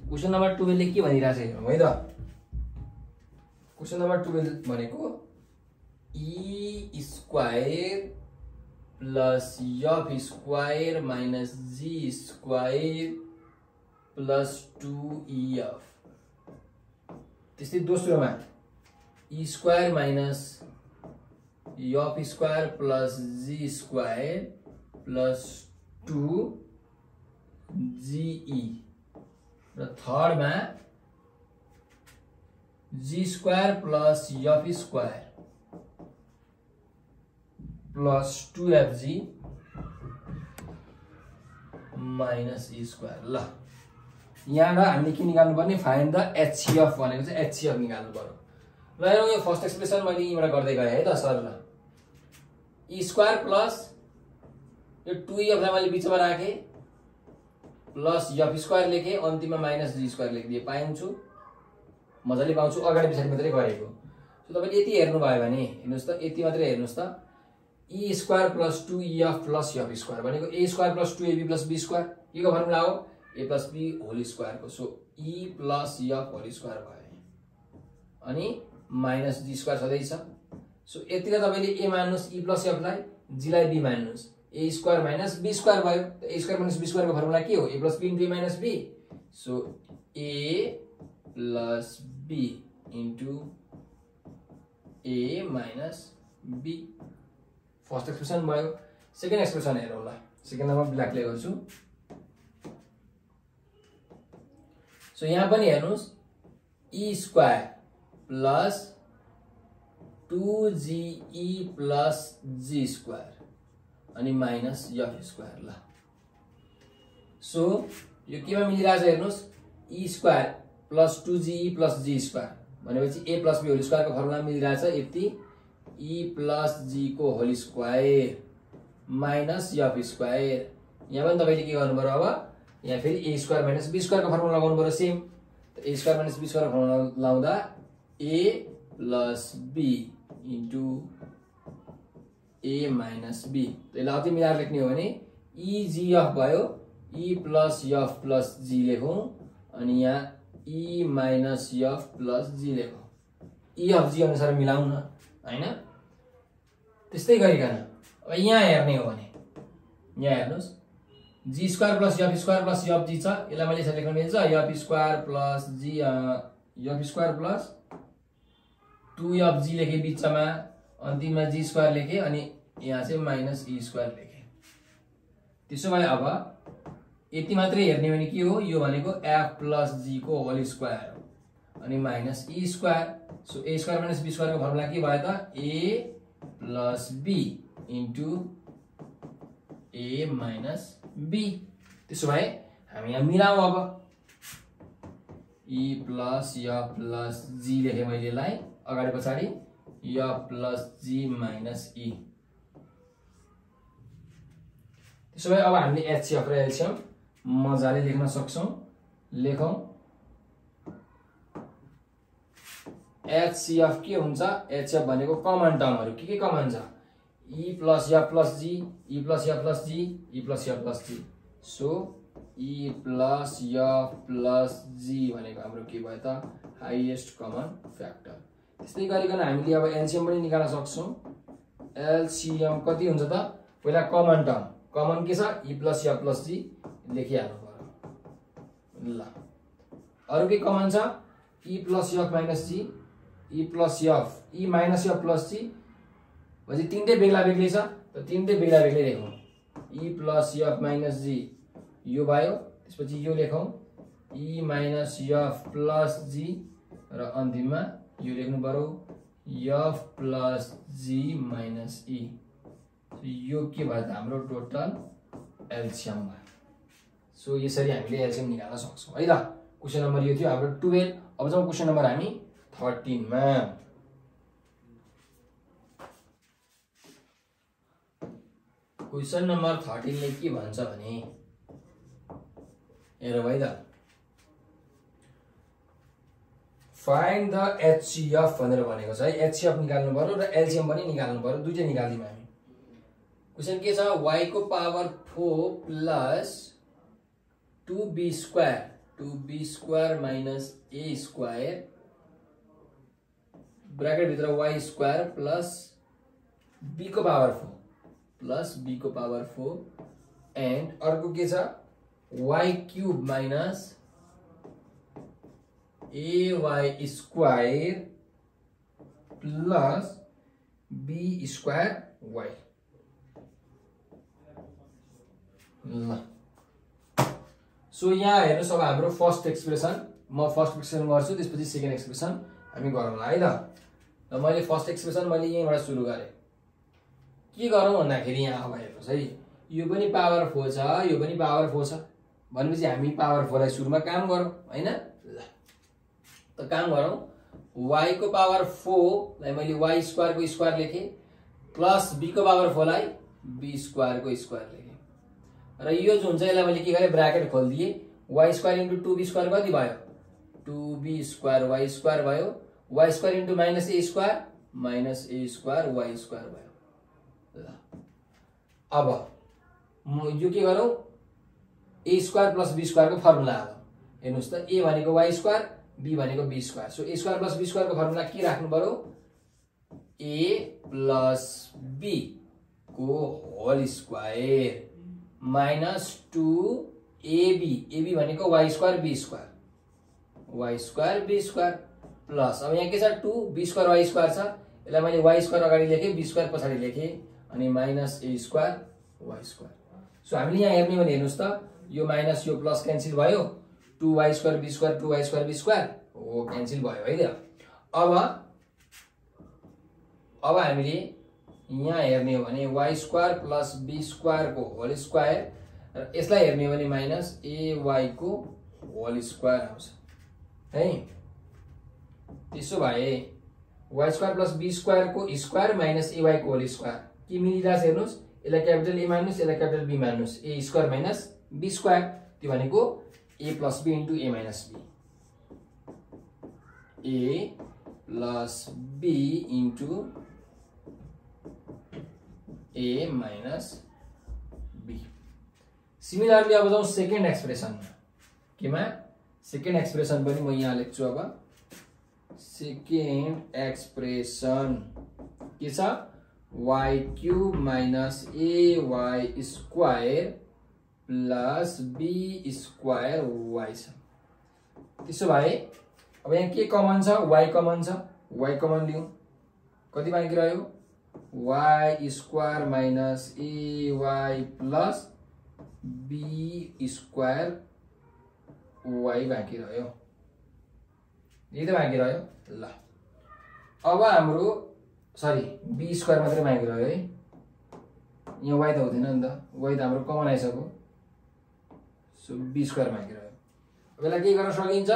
क्वेसन नम्बर 12 ले के भनिरहेछ हेरौँ है त। क्वेसन नम्बर 12 भनेको E square plus F square minus G square plus 2ef। त्यस्तै दोस्रोमा E square minus F square plus G square plus 2ge र थर्डमा G square plus F square plus 2fg minus E square. ल यहाँबाट हामीले के निकाल्नु पर्ने? फाइन्ड द एचसीएफ भनेको चाहिँ एचसीएफ निकाल्नु पर्यो। ल हेरौँ यो फर्स्ट एक्सप्रेसन मैले यहीँबाट गर्दै गएँ है त सर। ल ई स्क्वायर प्लस यो 2f लाई मैले बिचमा राखेँ प्लस एफ स्क्वायर लेखेँ, अन्तिममा माइनस जी स्क्वायर लेखिदिए पाइन्छु, मजाले पाउँछु। अगाडि पछाडि मात्रै गरेको। सो तपाईले यति हेर्नु भयो भने हेर्नुस् त, यति मात्रै हेर्नुस् त। e square plus 2ef plus f square भनेको a square plus 2ab plus b square के को फर्मुला हो a plus b whole square को। So e plus f whole square भयो अनि माइनस g स्क्वायर सधैँ छ। सो यतिले तपाईले a मान्नुस् e प्लस f लाई, g लाई b मान्नुस्, a square minus b square भयो। a square minus b square को फर्मुला के हो a plus b into a minus b। So a plus b into a minus b first expression भयो। Second expression हेरौँ ल। सेकेन्डमा ब्ल्याकले गर्छु। So यहाँ पनि हेर्नुस् e square plus 2ge plus g square अनि माइनस f स्क्वायर ल। सो यो केमा मिलिरहेछ हेर्नुस् e square plus 2ge plus g square भनेपछि a plus b whole square को फर्मुला मिलिरहेछ यति e प्लस g को whole square minus f square. यहाँ पनि तपाईले के गर्नु पर्यो अब यहाँ फेरि a square minus b square को फर्मुला लगाउनु पर्यो सेम। त a square minus b square को फर्मुला लाउँदा a plus b into a minus b। त्यसलाई अति मिलाएर लेख्ने हो भने e g f भयो e plus f plus g लेखौं अनि यहाँ e minus f plus g लेखौं। e of g अनुसार मिलाउँ न हैन। त्यस्तै गरिकन अब यहाँ हेर्ने हो भने यहाँ हेर्नुस् g square plus f square plus f g छ। यसलाई मैले यसरी लेख्न मिल्छ f square plus g f square plus 2f g लेखे बिचमा अन्तिममा g स्क्वायर लेखे अनि यहाँ चाहिँ माइनस e स्क्वायर लेखे। त्यसो भए अब यति मात्रै हेर्ने भने के हो यो भनेको f प्लस g को होल स्क्वायर हो अनि minus e square. So a square minus b square को फर्मुला के भयो त a plus b into a minus b। त्यसो भए हामी यहाँ मिलाउँ अब e plus f plus g लेखे मैले यसलाई अगाडि पछाडि f plus g minus e। त्यसो भए अब हामीले HCF र LCM मजाले लेख्न सक्छौं। लेखौं HCF के हुन्छ HCF भनेको कमन टर्महरु के कमन छ e plus f plus g e plus f plus g e plus f plus g। So e plus f plus g भनेको हाम्रो के भयो त हाईएस्ट कमन फ्याक्टर। त्यस्तै गरिकन हामीले अब एलसीएम पनि निकाल्न सक्छौं। एलसीएम कति हुन्छ त पहिला कमन टर्म कमन के छ e plus f plus g लेखिहाल्नु पर्यो ल। अरु के कमन छ e plus f minus g e plus f e minus f plus g भएपछि तीनटै बेग्ला बेग्लै छ त तीनटै बेग्ला बेग्लै लेखौं e plus f minus g यो भयो। त्यसपछि यो लेखौं e minus f plus g र अन्तिममा यो लेख्नु पर्यो f plus g minus e। यो के भयो त हाम्रो टोटल एलसीएम भयो। सो यसरी हामीले एलसीएम निकाल्न सक्छौं है ल। क्वेशन नम्बर यो थियो हाम्रो 12। अब जाउँ क्वेशन नम्बर हामी 13 मा। क्वेशन नम्बर 13 ले के भन्छ भने हेरौ है त फाइन्ड द HCF भनेर भनेको छ है। HCF निकाल्नु पर्यो र एलसीएम पनि निकाल्नु पर्यो दुईटै निकाल्दियौ हामी। क्वेशन के छ y को power 4 plus 2b square minus a square bracket भित्र y स्क्वायर प्लस b को पावर 4 प्लस b को पावर 4 एन्ड अर्को के छ y cube minus ay square plus b square y ल। सो यहाँ हेर्नुस् अब हाम्रो फर्स्ट एक्सप्रेसन म फर्स्ट एक्सप्रेसन गर्छु त्यसपछि सेकेन्ड एक्सप्रेसन हामी गरौँला है त। र मैले फर्स्ट एक्सप्रेसन मैले यहीँबाट सुरु गरे। के गरौँ भन्दाखेरि यहाँ अब हेर्नुस् है यो पनि पावर 4 छ यो पनि पावर 4 छ भनेपछि हामी पावर 4 लाई सुरुमा काम गरौँ हैन ल। त काम गरौँ y को पावर 4 लाई मैले y स्क्वायर को स्क्वायर लेखे प्लस b को पावर 4 लाई b स्क्वायर को स्क्वायर लेखे र यो जुन चाहिँ यसलाई मैले के गरे ब्रैकेट खोल्दिए y square into 2b square कति भयो 2b स्क्वायर y स्क्वायर भयो y square into minus a square y square भयो ल। अब यो के गरौँ, A square plus be square को फर्मुला हालौँ। हेर्नुहोस् त, ए भनेको वाई स्क्वायर, बी भनेको B square. So A square plus be square को फर्मुला के राख्नु पर्यो, ए प्लस बी को whole square minus 2ab, AB भनेको Y square b square, y square b square plus, अब यहाँ के छ 2 बी स्क्वायर वाई स्क्वायर छ, यसलाई मैले वाई स्क्वायर अगाडि लेखेँ, बी स्क्वायर पछाडि लेखेँ, अनि minus A square y square. So हामीले यहाँ हेर्ने भने हेर्नुहोस् त, यो माइनस यो प्लस क्यान्सल भयो, 2y square b square 2y square b square हो क्यान्सल भयो है त। अब हामीले यहाँ हेर्ने हो भने y square plus be square को होल स्क्वायर, र यसलाई हेर्ने हो भने माइनस ay को होल स्क्वायर आउँछ है। त्यसो भए y square plus be square को स्क्वायर माइनस ay को होल स्क्वायर के मिलिरहेछ हेर्नुहोस्, यसलाई क्यापिटल ए मान्नुस्, यसलाई क्यापिटल बी मान्नुस्, A square minus B square, त्यो भनेको a plus B into A minus be, A plus B into A minus B. Similarly अब जाउँ सेकेन्ड एक्सप्रेसनमा, केमा सेकेन्ड एक्सप्रेसन पनि म यहाँ लेख्छु। अब सेकेन्ड एक्सप्रेसन के छ, y cube minus a y square plus be square y छ। त्यसो भए अब यहाँ के कमन छ, वाई कमन छ, वाई कमन लिउँ, कति बाँकी रह्यो, y square minus a y plus be square y बाँकी रह्यो, यही त बाँकी रह्यो। ल अब हाम्रो सरी बी स्क्वायर मात्रै बाँकी रह्यो है, यहाँ वाई त हुँदैन नि त, वाई त हाम्रो कमन आइसक्यो, सो बी स्क्वायर बाँकी रह्यो। अब यसलाई के गर्न सकिन्छ,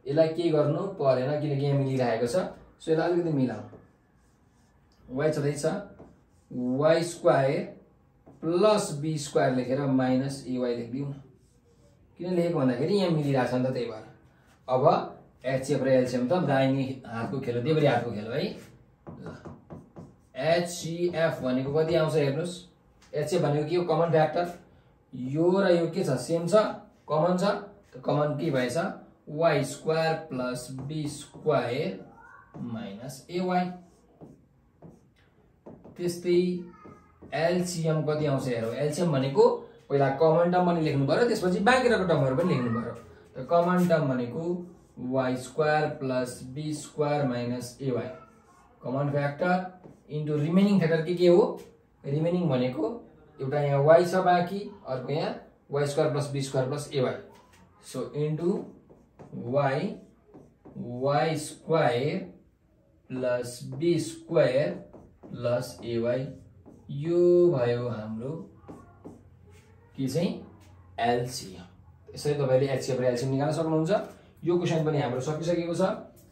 यसलाई के गर्नु परेन किनकि यहाँ मिलिरहेको छ, सो यसलाई अलिकति मिलाउँ। वाई छँदैछ y square plus be square लेखेर माइनस ए वाई लेखिदिउँ, किन लेखेको भन्दाखेरि यहाँ मिलिरहेछ नि त, त्यही भएर। अब एचसीएफ र एलसीएम त दाहिने हातको खेल हो, देब्रे हातको खेल हो है। ल एचसीएफ भनेको कति आउँछ हेर्नुहोस्, एचसीएफ भनेको के हो, कमन फ्याक्टर, यो र यो के छ, सेम छ, कमन छ, त कमन के भएछ, y square plus be square minus a y. त्यस्तै एलसीएम कति आउँछ हेरौँ, एलसीएम भनेको पहिला कमन टर्म पनि लेख्नु पर्यो, त्यसपछि बाँकी रहेको टर्महरू पनि लेख्नु पर्यो। त कमन टर्म भनेको Y square plus be square minus a y, common factor into remaining factor के हो, रिमेनिङ भनेको एउटा यहाँ वाई छ बाँकी, अर्को यहाँ y square plus be square plus a y, so into y y square plus be square plus a y, यो भयो हाम्रो के चाहिँ एलसीएम। यसरी तपाईले एचसीएफ र एलसीएम निकाल्न सक्नुहुन्छ। यो क्वेशन पनि हाम्रो सकिसकेको छ,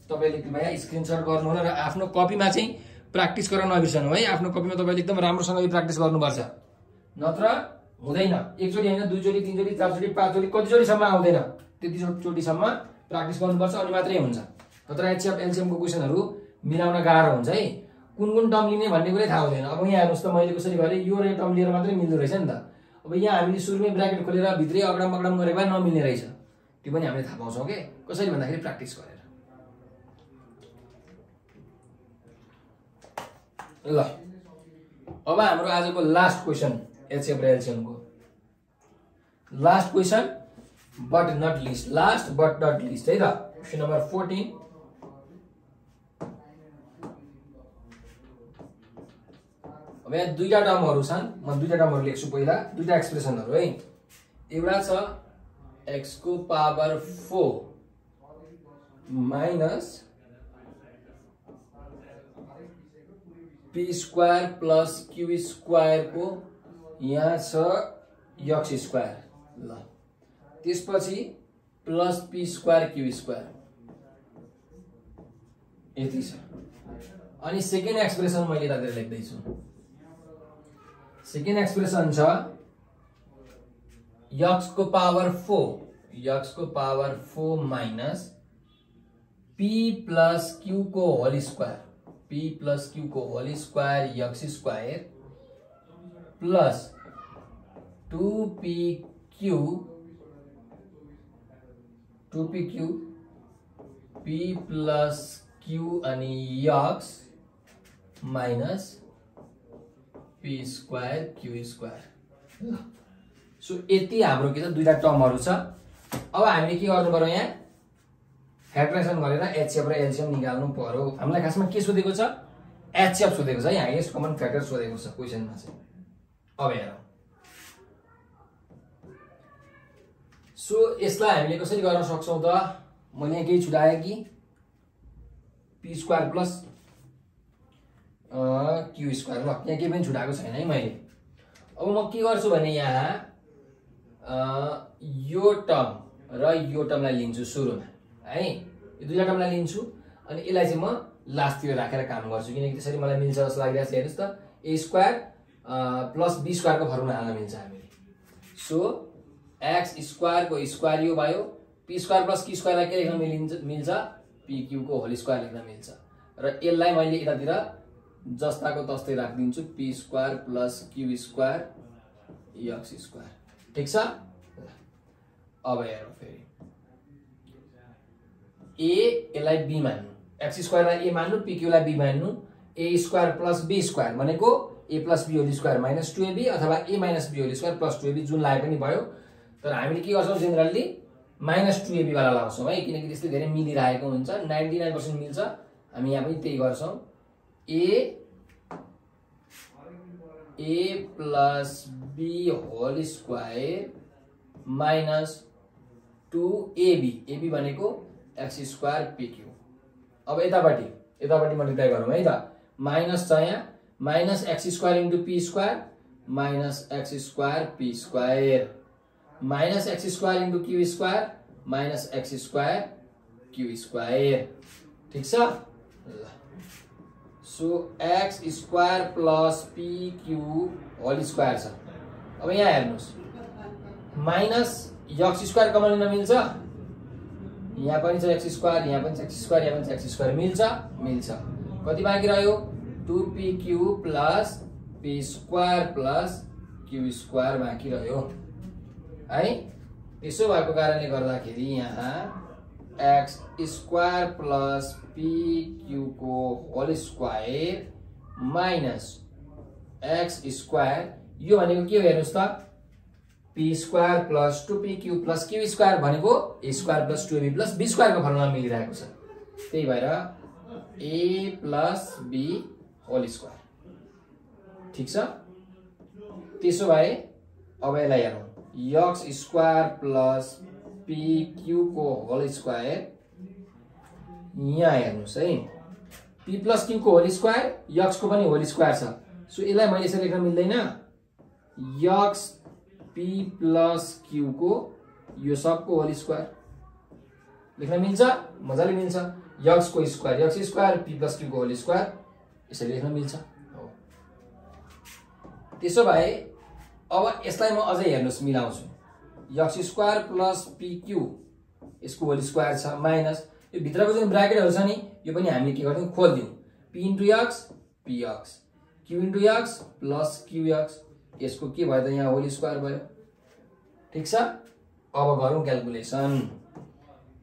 तपाईले कृपया स्क्रिनशट गर्नु होला र आफ्नो कपीमा चाहिँ प्र्याक्टिस गर्न नबिर्सनु है। आफ्नो कपीमा तपाईले एकदम राम्रोसँग यो प्र्याक्टिस गर्नुपर्छ, नत्र हुँदैन। एकचोटी हैन, दुईचोटी, तीनचोटी, चारचोटी, पाँचचोटी, कतिचोटीसम्म आउँदैन, त्यति चोटीसम्म प्र्याक्टिस गर्नुपर्छ, अनि मात्रै हुन्छ। नत्र एचसीएफ एलसीएम को क्वेशनहरु मिलाउन गाह्रो हुन्छ है। कुन कुन टर्म लिने भन्ने कुरै थाहा हुँदैन। अब यहाँ हेर्नुस् त, मैले कसरी गरे, यो र यो टर्म लिएर मात्रै मिल्दो रहेछ नि त। अब यहाँ हामीले सुरुमै ब्र्याकेट खोलेर भित्रै अगडम बगडम गरेको भए नमिल्ने रहेछ, त्यो पनि हामीले थाहा पाउँछौँ के, कसरी भन्दाखेरि प्र्याक्टिस गरेर। ल अब हाम्रो आजको लास्ट क्वेशन एचसीएफ र एलसीएम को last question but not least, last but not least है त। क्वेशन नम्बर 14, अब यहाँ दुईटा टर्महरु छन्, म दुईटा टर्महरु लेख्छु। पहिला दुईटा एक्सप्रेसनहरु है। एउटा छ x को power 4 minus p square plus q square को यहाँ छ x स्क्वायर। ल त्यसपछि plus p square q square, यति छ। अनि सेकेन्ड एक्सप्रेसन मैले यतातिर लेख्दै छु। सेकेन्ड एक्सप्रेसन छ x को power 4 minus p plus q को whole square, p plus q को whole square x square plus 2pq p plus q अनि x minus p square q square। So यति हाम्रो के छ दुईटा टर्महरु छ। अब हामीले के गर्नु पर्यो यहाँ फ्याक्टराइजेसन गरेर एचसीएफ र एलसीएम निकाल्नु पर्यो। हामीलाई खासमा के सोधेको छ एचसीएफ सोधेको छ है, हाईएस्ट कमन फ्याक्टर सोधेको छ क्वेशनमा चाहिँ। अब हेरौँ सो यसलाई हामीले कसरी गर्न सक्छौं त मैले यहाँ केही छुटाए कि p square plus q square. ल यहाँ केही पनि छुटाएको छैन है मैले। अब म के गर्छु भने यहाँ यो टर्म र यो टर्मलाई लिन्छु सुरुमा है, यो दुईटा टर्मलाई लिन्छु अनि यसलाई चाहिँ म लास्टतिर राखेर काम गर्छु किनकि त्यसरी मलाई मिल्छ जस्तो लागिरहेछ। हेर्नुस् त a square plus b square को फर्मुला हाल्न मिल्छ हामीले। सो x स्क्वायर को स्क्वायर यो भयो, p square plus q square लाई के लेख्न मिल्छ pq को होल स्क्वायर लेख्न मिल्छ र यसलाई मैले यतातिर जस्ताको तस्तै राख्दिन्छु p square plus q square x square. ठीक छ। अब हेरौँ फेरि a यसलाई b मान्नु, x स्क्वायर लाई a मान्नु, pq लाई b मान्नु। a square plus b square भनेको a plus b whole square minus 2ab अथवा a minus b whole square plus 2ab जुन लाए पनि भयो। तर हामीले के गर्छौं जेनरली माइनस 2ab वाला लगाउँछौं है किनकि त्यसले धेरै मिलिरहेको हुन्छ, 99% मिल्छ। हामी यहाँ पनि त्यही गर्छौं। a plus b whole square minus 2ab, ab भनेको x स्क्वायर pq। अब यतापट्टि मल्टिप्लाई गरौँ है त। माइनस छ यहाँ minus x square into p square minus x square p square minus x square into q square minus x square q square. ठीक छ। So x square plus pq whole square छ। अब यहाँ हेर्नुस् माइनस x स्क्वायर कमन लिन मिल्छ, यहाँ पनि छ x स्क्वायर, यहाँ पनि छ x स्क्वायर, यहाँ पनि छ x स्क्वायर, मिल्छ। कति बाँकी रह्यो 2pq plus p square plus q square बाँकी रह्यो है। त्यसो भएको कारणले गर्दाखेरि यहाँ x स्क्वायर प्लस pq को whole square minus x square यो भनेको के हो हेर्नुस् त p square plus 2pq plus q square भनेको a square plus 2ab plus b square को फर्मुला मिलिरहेको छ। त्यही भएर a plus b whole square. ठीक छ। त्यसो भए अब यसलाई हेरौँ x स्क्वायर प्लस pq को होल स्क्वायर। यहाँ हेर्नुस् है p प्लस q को होल स्क्वायर x को पनि होल स्क्वायर छ। सो यसलाई मैले यसरी लेख्न मिल्दैन, x p प्लस q को यो सबको होल स्क्वायर लेख्न मिल्छ, मजाले मिल्छ। x को square x square p plus q को होल स्क्वायर यसरी लेख्न मिल्छ। त्यसो भए अब यसलाई म अझै हेर्नुस् मिलाउँछु। x स्क्वायर प्लस pq यसको होल स्क्वायर छ माइनस यो भित्रको जुन ब्र्याकेटहरु छ नि यो पनि हामीले के गर्दियौ खोल्दियौ p into x px q into x plus qx यसको के भयो त यहाँ होल स्क्वायर भयो। ठीक छ। अब गरौँ क्याल्कुलेसन।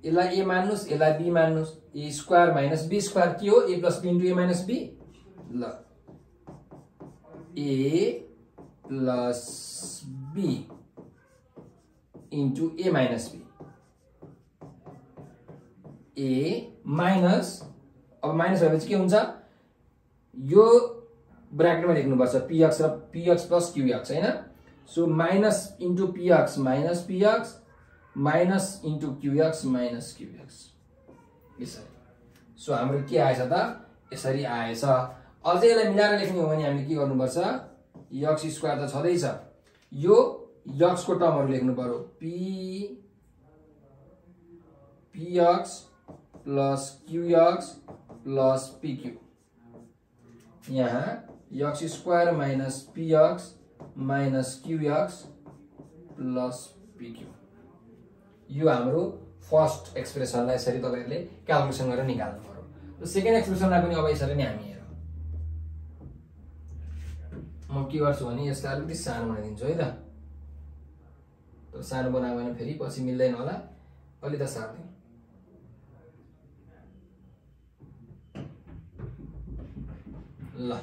यसलाई a मान्नुस् यसलाई b मान्नुस्, a square minus b square के हो a plus b into a minus b। ल a plus b into a minus b a minus अब माइनस भएपछि के हुन्छ यो ब्र्याकेटमा लेख्नुपर्छ px र px प्लस qx हैन। So minus into px minus px minus into qx minus qx यसरी। सो हाम्रो के आएछ त यसरी आएछ। अझै यसलाई मिलाएर लेख्ने हो भने हामीले के गर्नुपर्छ x स्क्वायर त छँदैछ यो x को टर्महरु लेख्नु पर्यो px plus qx plus pq। यहाँ x square minus px minus qx plus pq यो हाम्रो फर्स्ट एक्सप्रेसनलाई यसरी तपाईहरुले क्याल्कुलेसन गरेर निकाल्नु पर्यो। सेकेन्ड एक्सप्रेसनलाई पनि अब यसरी नै हामी हेरौँ। म के गर्छु भने यसलाई अलिकति सानो बनाइदिन्छु है त। तर सानो बनायो भने फेरि पछि मिल्दैन होला, अलि त सार्दिउँ। ल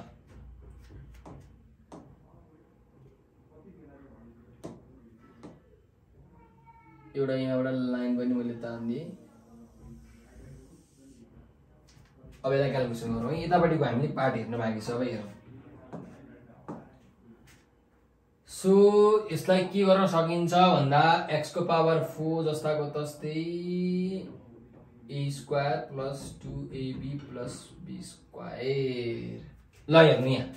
एउटा यहाँबाट लाइन पनि मैले तान्दिएँ। अब यसलाई क्याल्कुलेसन गरौँ है। यतापट्टिको हामीले पार्ट हेर्न बाँकी छ, अब हेरौँ। सो यसलाई के गर्न सकिन्छ भन्दा x को पावर 4 जस्ताको तस्तै a square plus 2ab plus b square. ल हेर्नु यहाँ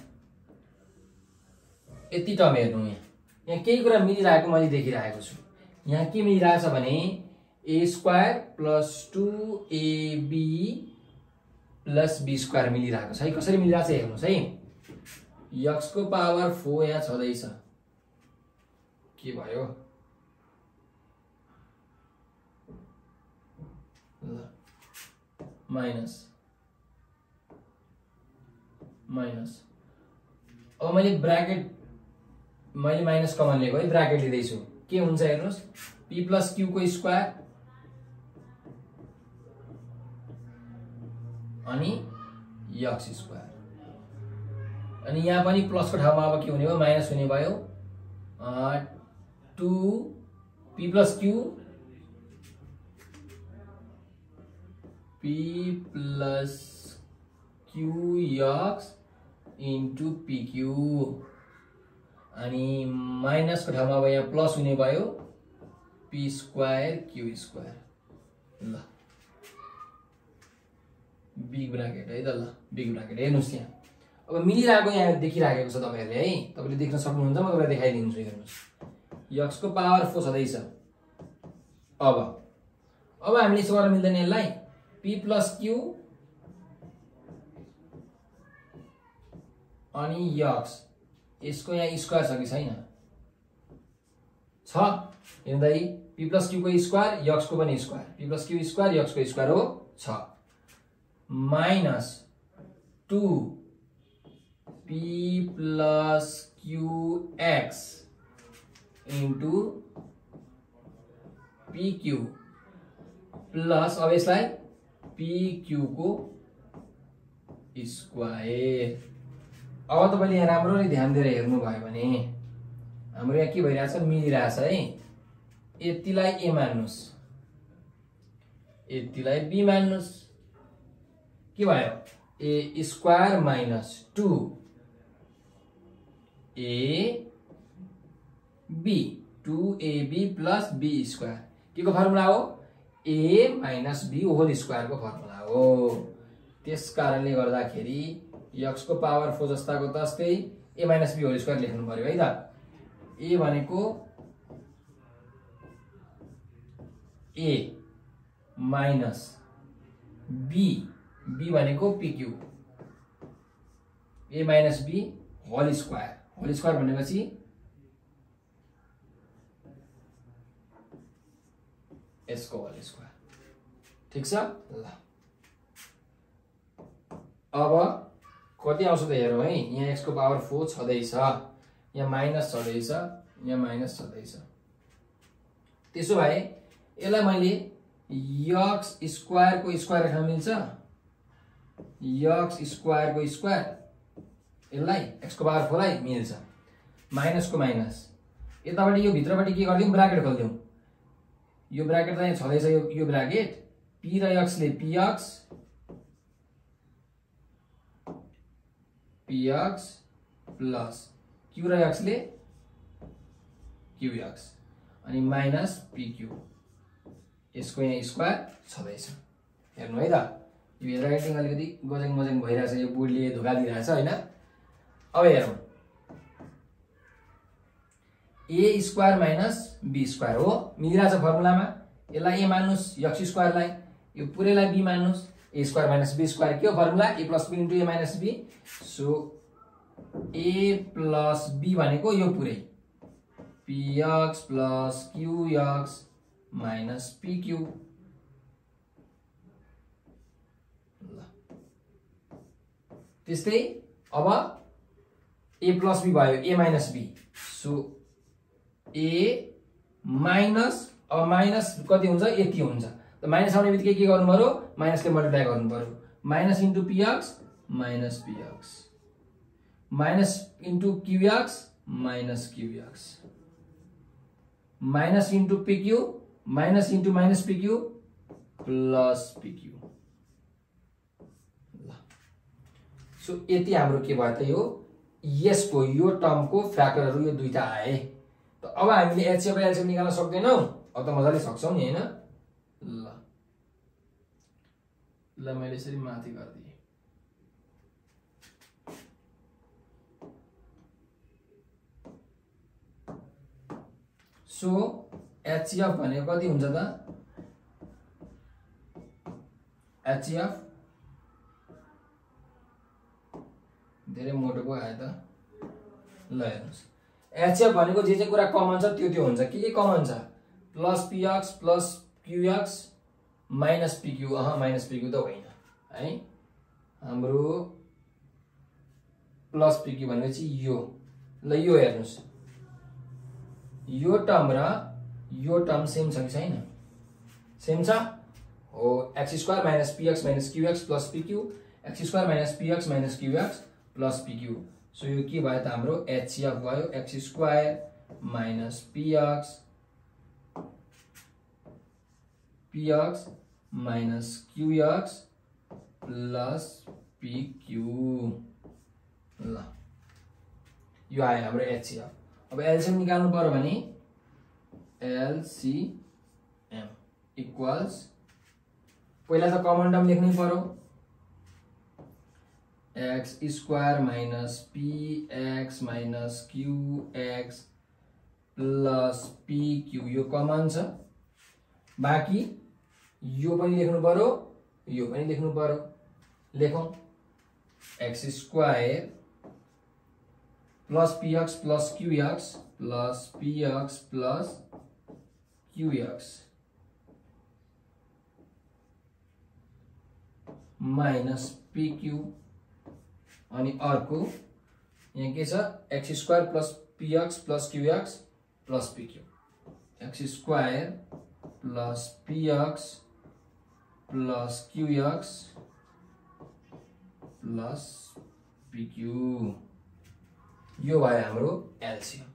यति टर्म हेर्नु, यहाँ केही कुरा मिलिरहेको मैले देखिरहेको छु। यहाँ के मिलिरहेछ भने a square plus 2ab plus b square मिलिरहेको छ है। कसरी मिलिरहेछ हेर्नुहोस् है। x को पावर 4 यहाँ छँदैछ, के भयो माइनस माइनस। अब मैले माइनस कमन लिएको है, ब्राकेट लिँदैछु। के हुन्छ हेर्नुहोस्, p प्लस q को स्क्वायर अनि x स्क्वायर, अनि यहाँ पनि प्लसको ठाउँमा अब के हुने भयो, माइनस हुने भयो। 2p plus q p plus qx into pq, अनि माइनसको ठाउँमा अब यहाँ प्लस हुने भयो p स्क्वायर q स्क्वायर। ल बिग ब्राकेट है त, ल बिग ब्राकेट हेर्नुहोस् यहाँ। अब मिलिरहेको यहाँ देखिराखेको छ तपाईहरुले है, तपाईले देख्न सक्नुहुन्छ, म तपाईलाई देखाइदिन्छु। हेर्नुहोस् x को पावर 4 छँदैछ। अब हामीले यसो गर्न मिल्दैन यसलाई। p प्लस q अनि x, यसको यहाँ स्क्वायर छ कि छैन? छ। हेर्दै p प्लस q को स्क्वायर x को पनि square, p plus q square x को स्क्वायर हो, छ। Minus 2p plus qx into pq plus, अब यसलाई pq को स्क्वायर। अब तपाईले यहाँ राम्ररी ध्यान दिएर हेर्नु भयो भने हाम्रो यहाँ के भइरहेछ, मिलिरहेछ है। यतिलाई a मान्नुस्, यतिलाई b मान्नुस्। के भयो, a square minus 2ab 2ab plus b square के को फर्मुला हो, a minus b whole square को फर्मुला हो। त्यस कारणले गर्दाखेरि x को पावर 4 जस्ताको तस्तै a minus b whole square लेख्नु पर्यो है त। a भनेको a माइनस b भनेको pq, a minus b whole square भनेपछि यसको होल स्क्वायर। ठीक छ। ल अब कति आउँछ त हेरौँ है। यहाँ x को पावर 4 छँदैछ, यहाँ माइनस छँदैछ, यहाँ माइनस छँदैछ। त्यसो भए यसलाई मैले x स्क्वायर को स्क्वायर राख्न मिल्छ, x स्क्वायर को स्क्वायर, यसलाई x को पावर 4 लाई मिल्छ। माइनस को माइनस, यतापट्टि यो भित्रपट्टि के गर्दियौं, ब्राकेट खोल्दियौं। यो ब्राकेट त यहाँ छँदैछ, यो ब्राकेट p र x ले px प्लस q र x ले qx अनि माइनस pq, यसको यहाँ स्क्वायर छँदैछ। हेर्नु है त, यो राइटिङ अलिकति गजङ मजङ भइरहेछ, यो बोर्डले धोका दिइरहेछ हैन। अब हेरौँ, a square minus b square हो, मिलिरहेछ फर्मुलामा। यसलाई a मान्नुस्, x स्क्वायरलाई, यो पुरैलाई b मान्नुस्। a square minus b square के हो formula, a plus b into a minus b। So a plus b भनेको यो पुरै px plus qx minus pq। त्यस्तै अब a प्लस b भयो, a minus b। So a minus, अब minus कति हुन्छ, यति हुन्छ। त माइनस आउने बित्तिकै के गर्नु पर्यो, माइनसले मल्टिप्लाई गर्नु पर्यो। Minus into PX minus PX, minus into QX minus QX, minus into PQ minus into minus PQ plus PQ. ल सो यति हाम्रो के भयो त, यो यसको यो टर्मको फ्याक्टरहरु यो दुईटा आए। त अब हामीले एचसीएफ र एलसीएम निकाल्न सक्दैनौ, अब त मजाले सक्छौ नि हैन। ल मैले यसरी माथि गर्दिए। सो एचसीएफ भनेको कति हुन्छ त, एचसीएफ धेरै मोटो पो आयो त। ल हेर्नुस्, एचसीएफ भनेको जे कुरा कमन छ त्यो हुन्छ। के कमन छ, plus PX plus QX minus PQ. Minus PQ त होइन है, हाम्रो प्लस पिक्यू भनेपछि यो। ल यो हेर्नुस्, यो टर्म र यो टर्म सेम छ कि छैन, सेम छ हो। X square minus PX minus QX plus PQ, X square minus PX minus QX plus PQ. So यो के भयो त, हाम्रो एचसीएफ भयो। X square minus PX PX minus QX plus PQ. ल यो आयो हाम्रो एचसीएफ। अब एलसीएम निकाल्नु पर्यो भने एलसीएम इक्वल्स, पहिला त कमन टर्म लेख्नै पर्यो, X square minus PX minus QX plus PQ, यो कमन छ। बाँकी यो पनि लेख्नु पर्यो, यो पनि लेख्नु पर्यो। लेखौं, X square plus PX plus QX plus PX plus QX minus PQ. अनि अर्को यहाँ के छ, X square plus PX plus QX plus PQ, X square plus PX plus QX plus PQ. यो भयो हाम्रो एलसीएम।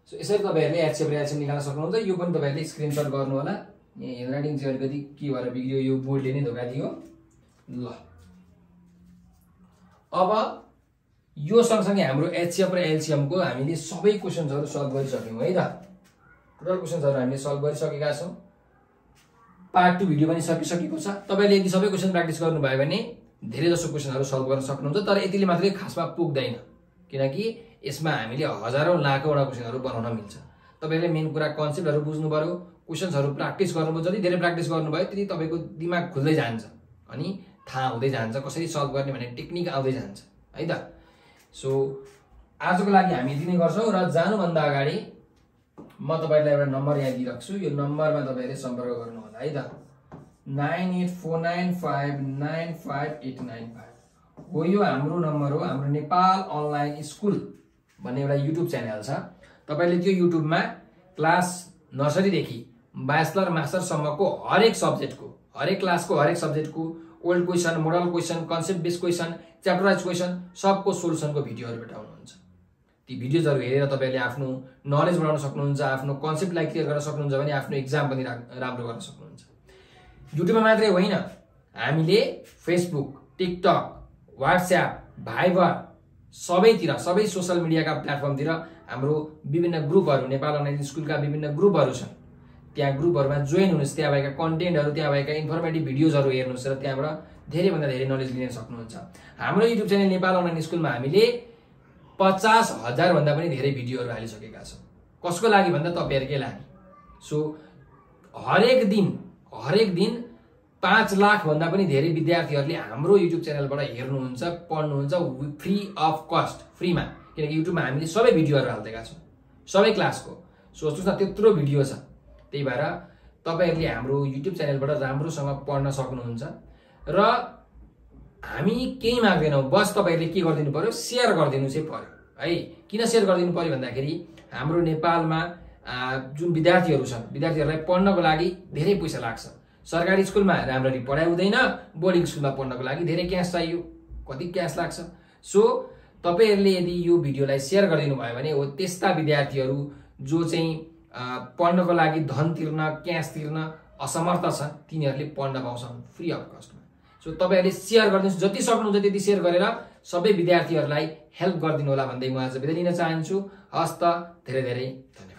सो यसरी तपाईहरुले एचसीएफ र एलसीएम निकाल्न सक्नुहुन्छ। यो पनि तपाईहरुले स्क्रिनशट गर्नु होला। यहाँ ह्यान्डराइटिङ चाहिँ अलिकति के भएर बिग्रियो, यो बोर्डले नै धोका दियो। ल अब यो सँगसँगै हाम्रो एचसीएफ र एलसीएम को हामीले सबै क्वेशन्सहरु सल्भ गरिसक्यौं है त। टोटल क्वेशन्सहरु हामीले सल्भ गरिसकेका छौं। पार्ट 2 भिडियो पनि सकिसकेको छ। तपाईले यदि सबै क्वेशन प्र्याक्टिस गर्नुभयो भने धेरै जसो क्वेशनहरु सल्भ गर्न सक्नुहुन्छ। तर यतिले मात्रै खासमा पुग्दैन, किनकि यसमा हामीले हजारौं लाखौंवटा क्वेशनहरु बनाउन मिल्छ। तपाईले मेन कुरा कन्सेप्टहरु बुझ्नु पर्यो, क्वेशन्सहरु प्र्याक्टिस गर्नुभयो। जति धेरै प्र्याक्टिस गर्नुभयो त्यति तपाईको दिमाग खुल्दै जान्छ अनि थाहा हुँदै जान्छ, कसरी सल्भ गर्ने भन्ने टेक्निक आउँदै जान्छ है त। सो आजको लागि हामी यति नै गर्छौं र जानुभन्दा अगाडि म तपाईहरुलाई एउटा नम्बर यहाँ दिइराख्छु। यो नम्बरमा तपाईहरुले सम्पर्क गर्नु होला है त। 9849595895 हो यो हाम्रो नम्बर हो। हाम्रो नेपाल अनलाइन स्कुल भन्ने एउटा युट्युब च्यानल छ। तपाईले त्यो युट्युबमा क्लास नर्सरी देखि ब्याचलर मास्टर सम्मको हरेक सब्जेक्टको, हरेक क्लासको हरेक सब्जेक्टको old question, model question, concept based question, chapterise question सबको सोलुसनको भिडियोहरु भेटाउनुहुन्छ। ती भिडियोजहरु हेरेर तपाईले आफ्नो नलेज बढाउन सक्नुहुन्छ, आफ्नो कन्सेप्टलाई क्लियर गर्न सक्नुहुन्छ भने आफ्नो एक्जाम पनि राम्रो गर्न सक्नुहुन्छ। युट्युबमा मात्रै होइन, हामीले फेसबुक, टिकटक, व्हाट्सएप, भाइबर सबैतिर, सबै सोशल मिडियाका प्लेटफर्मतिर हाम्रो विभिन्न ग्रुपहरु, नेपाल अनलाइन स्कुलका विभिन्न ग्रुपहरु छन्। त्यहाँ ग्रुपहरुमा जोइन हुनुस्, त्यहाँ भएका कन्टेन्टहरु, त्यहाँ भएका इन्फर्मेटिभ भिडियोजहरु हेर्नुस् र त्यहाँबाट धेरै भन्दा धेरै नलेज लिन सक्नुहुन्छ। हाम्रो युट्युब च्यानल नेपाल अनलाइन स्कुलमा हामीले 50,000 भन्दा पनि धेरै भिडियोहरु हालिसकेका छौं। कसको लागि भन्दा तपाईहरुकै लागि। सो हरेक दिन 5 लाख भन्दा पनि धेरै विद्यार्थीहरुले हाम्रो युट्युब च्यानलबाट हेर्नुहुन्छ, पढ्नुहुन्छ फ्री अफ कस्ट, फ्रीमा। किनकि युट्युबमा हामीले सबै भिडियोहरु हाल्दैका छौं, सबै क्लासको। सोच्नुस् न त्यत्रो भिडियो छ। त्यही भएर तपाईहरुले हाम्रो युट्युब च्यानलबाट राम्रोसँग पढ्न सक्नुहुन्छ। र हामी केही माग्दैनौं, बस तपाईहरुले के गर्दिनु पर्यो, शेयर गर्दिनु चाहिँ पर्यो है। किन शेयर गर्दिनु पर्यो भन्दाखेरि हाम्रो नेपालमा जुन विद्यार्थीहरू छन् विद्यार्थीहरूलाई पढ्नको लागि धेरै पैसा लाग्छ। सरकारी स्कुलमा राम्ररी पढाइ हुँदैन, बोर्डिङ स्कुलमा पढ्नको लागि धेरै क्यास चाहियो, कति क्यास लाग्छ। सो तपाईहरुले यदि यो भिडियोलाई शेयर गरिदिनु भयो भने हो त्यस्ता विद्यार्थीहरू जो चाहिँ पढ्नको लागि धन तिर्न क्यास तिर्न असमर्थ छन् तिनीहरूले पढ्न पाउँछन् फ्री अफ कस्टमा। सो तपाईहरुले शेयर गरिदिनुस्, जति सक्नुहुन्छ त्यति शेयर गरेर सबै विद्यार्थीहरूलाई हेल्प गरिदिनु होला भन्दै म आज बिदा लिन चाहन्छु। हस्त धेरै धेरै धन्यवाद।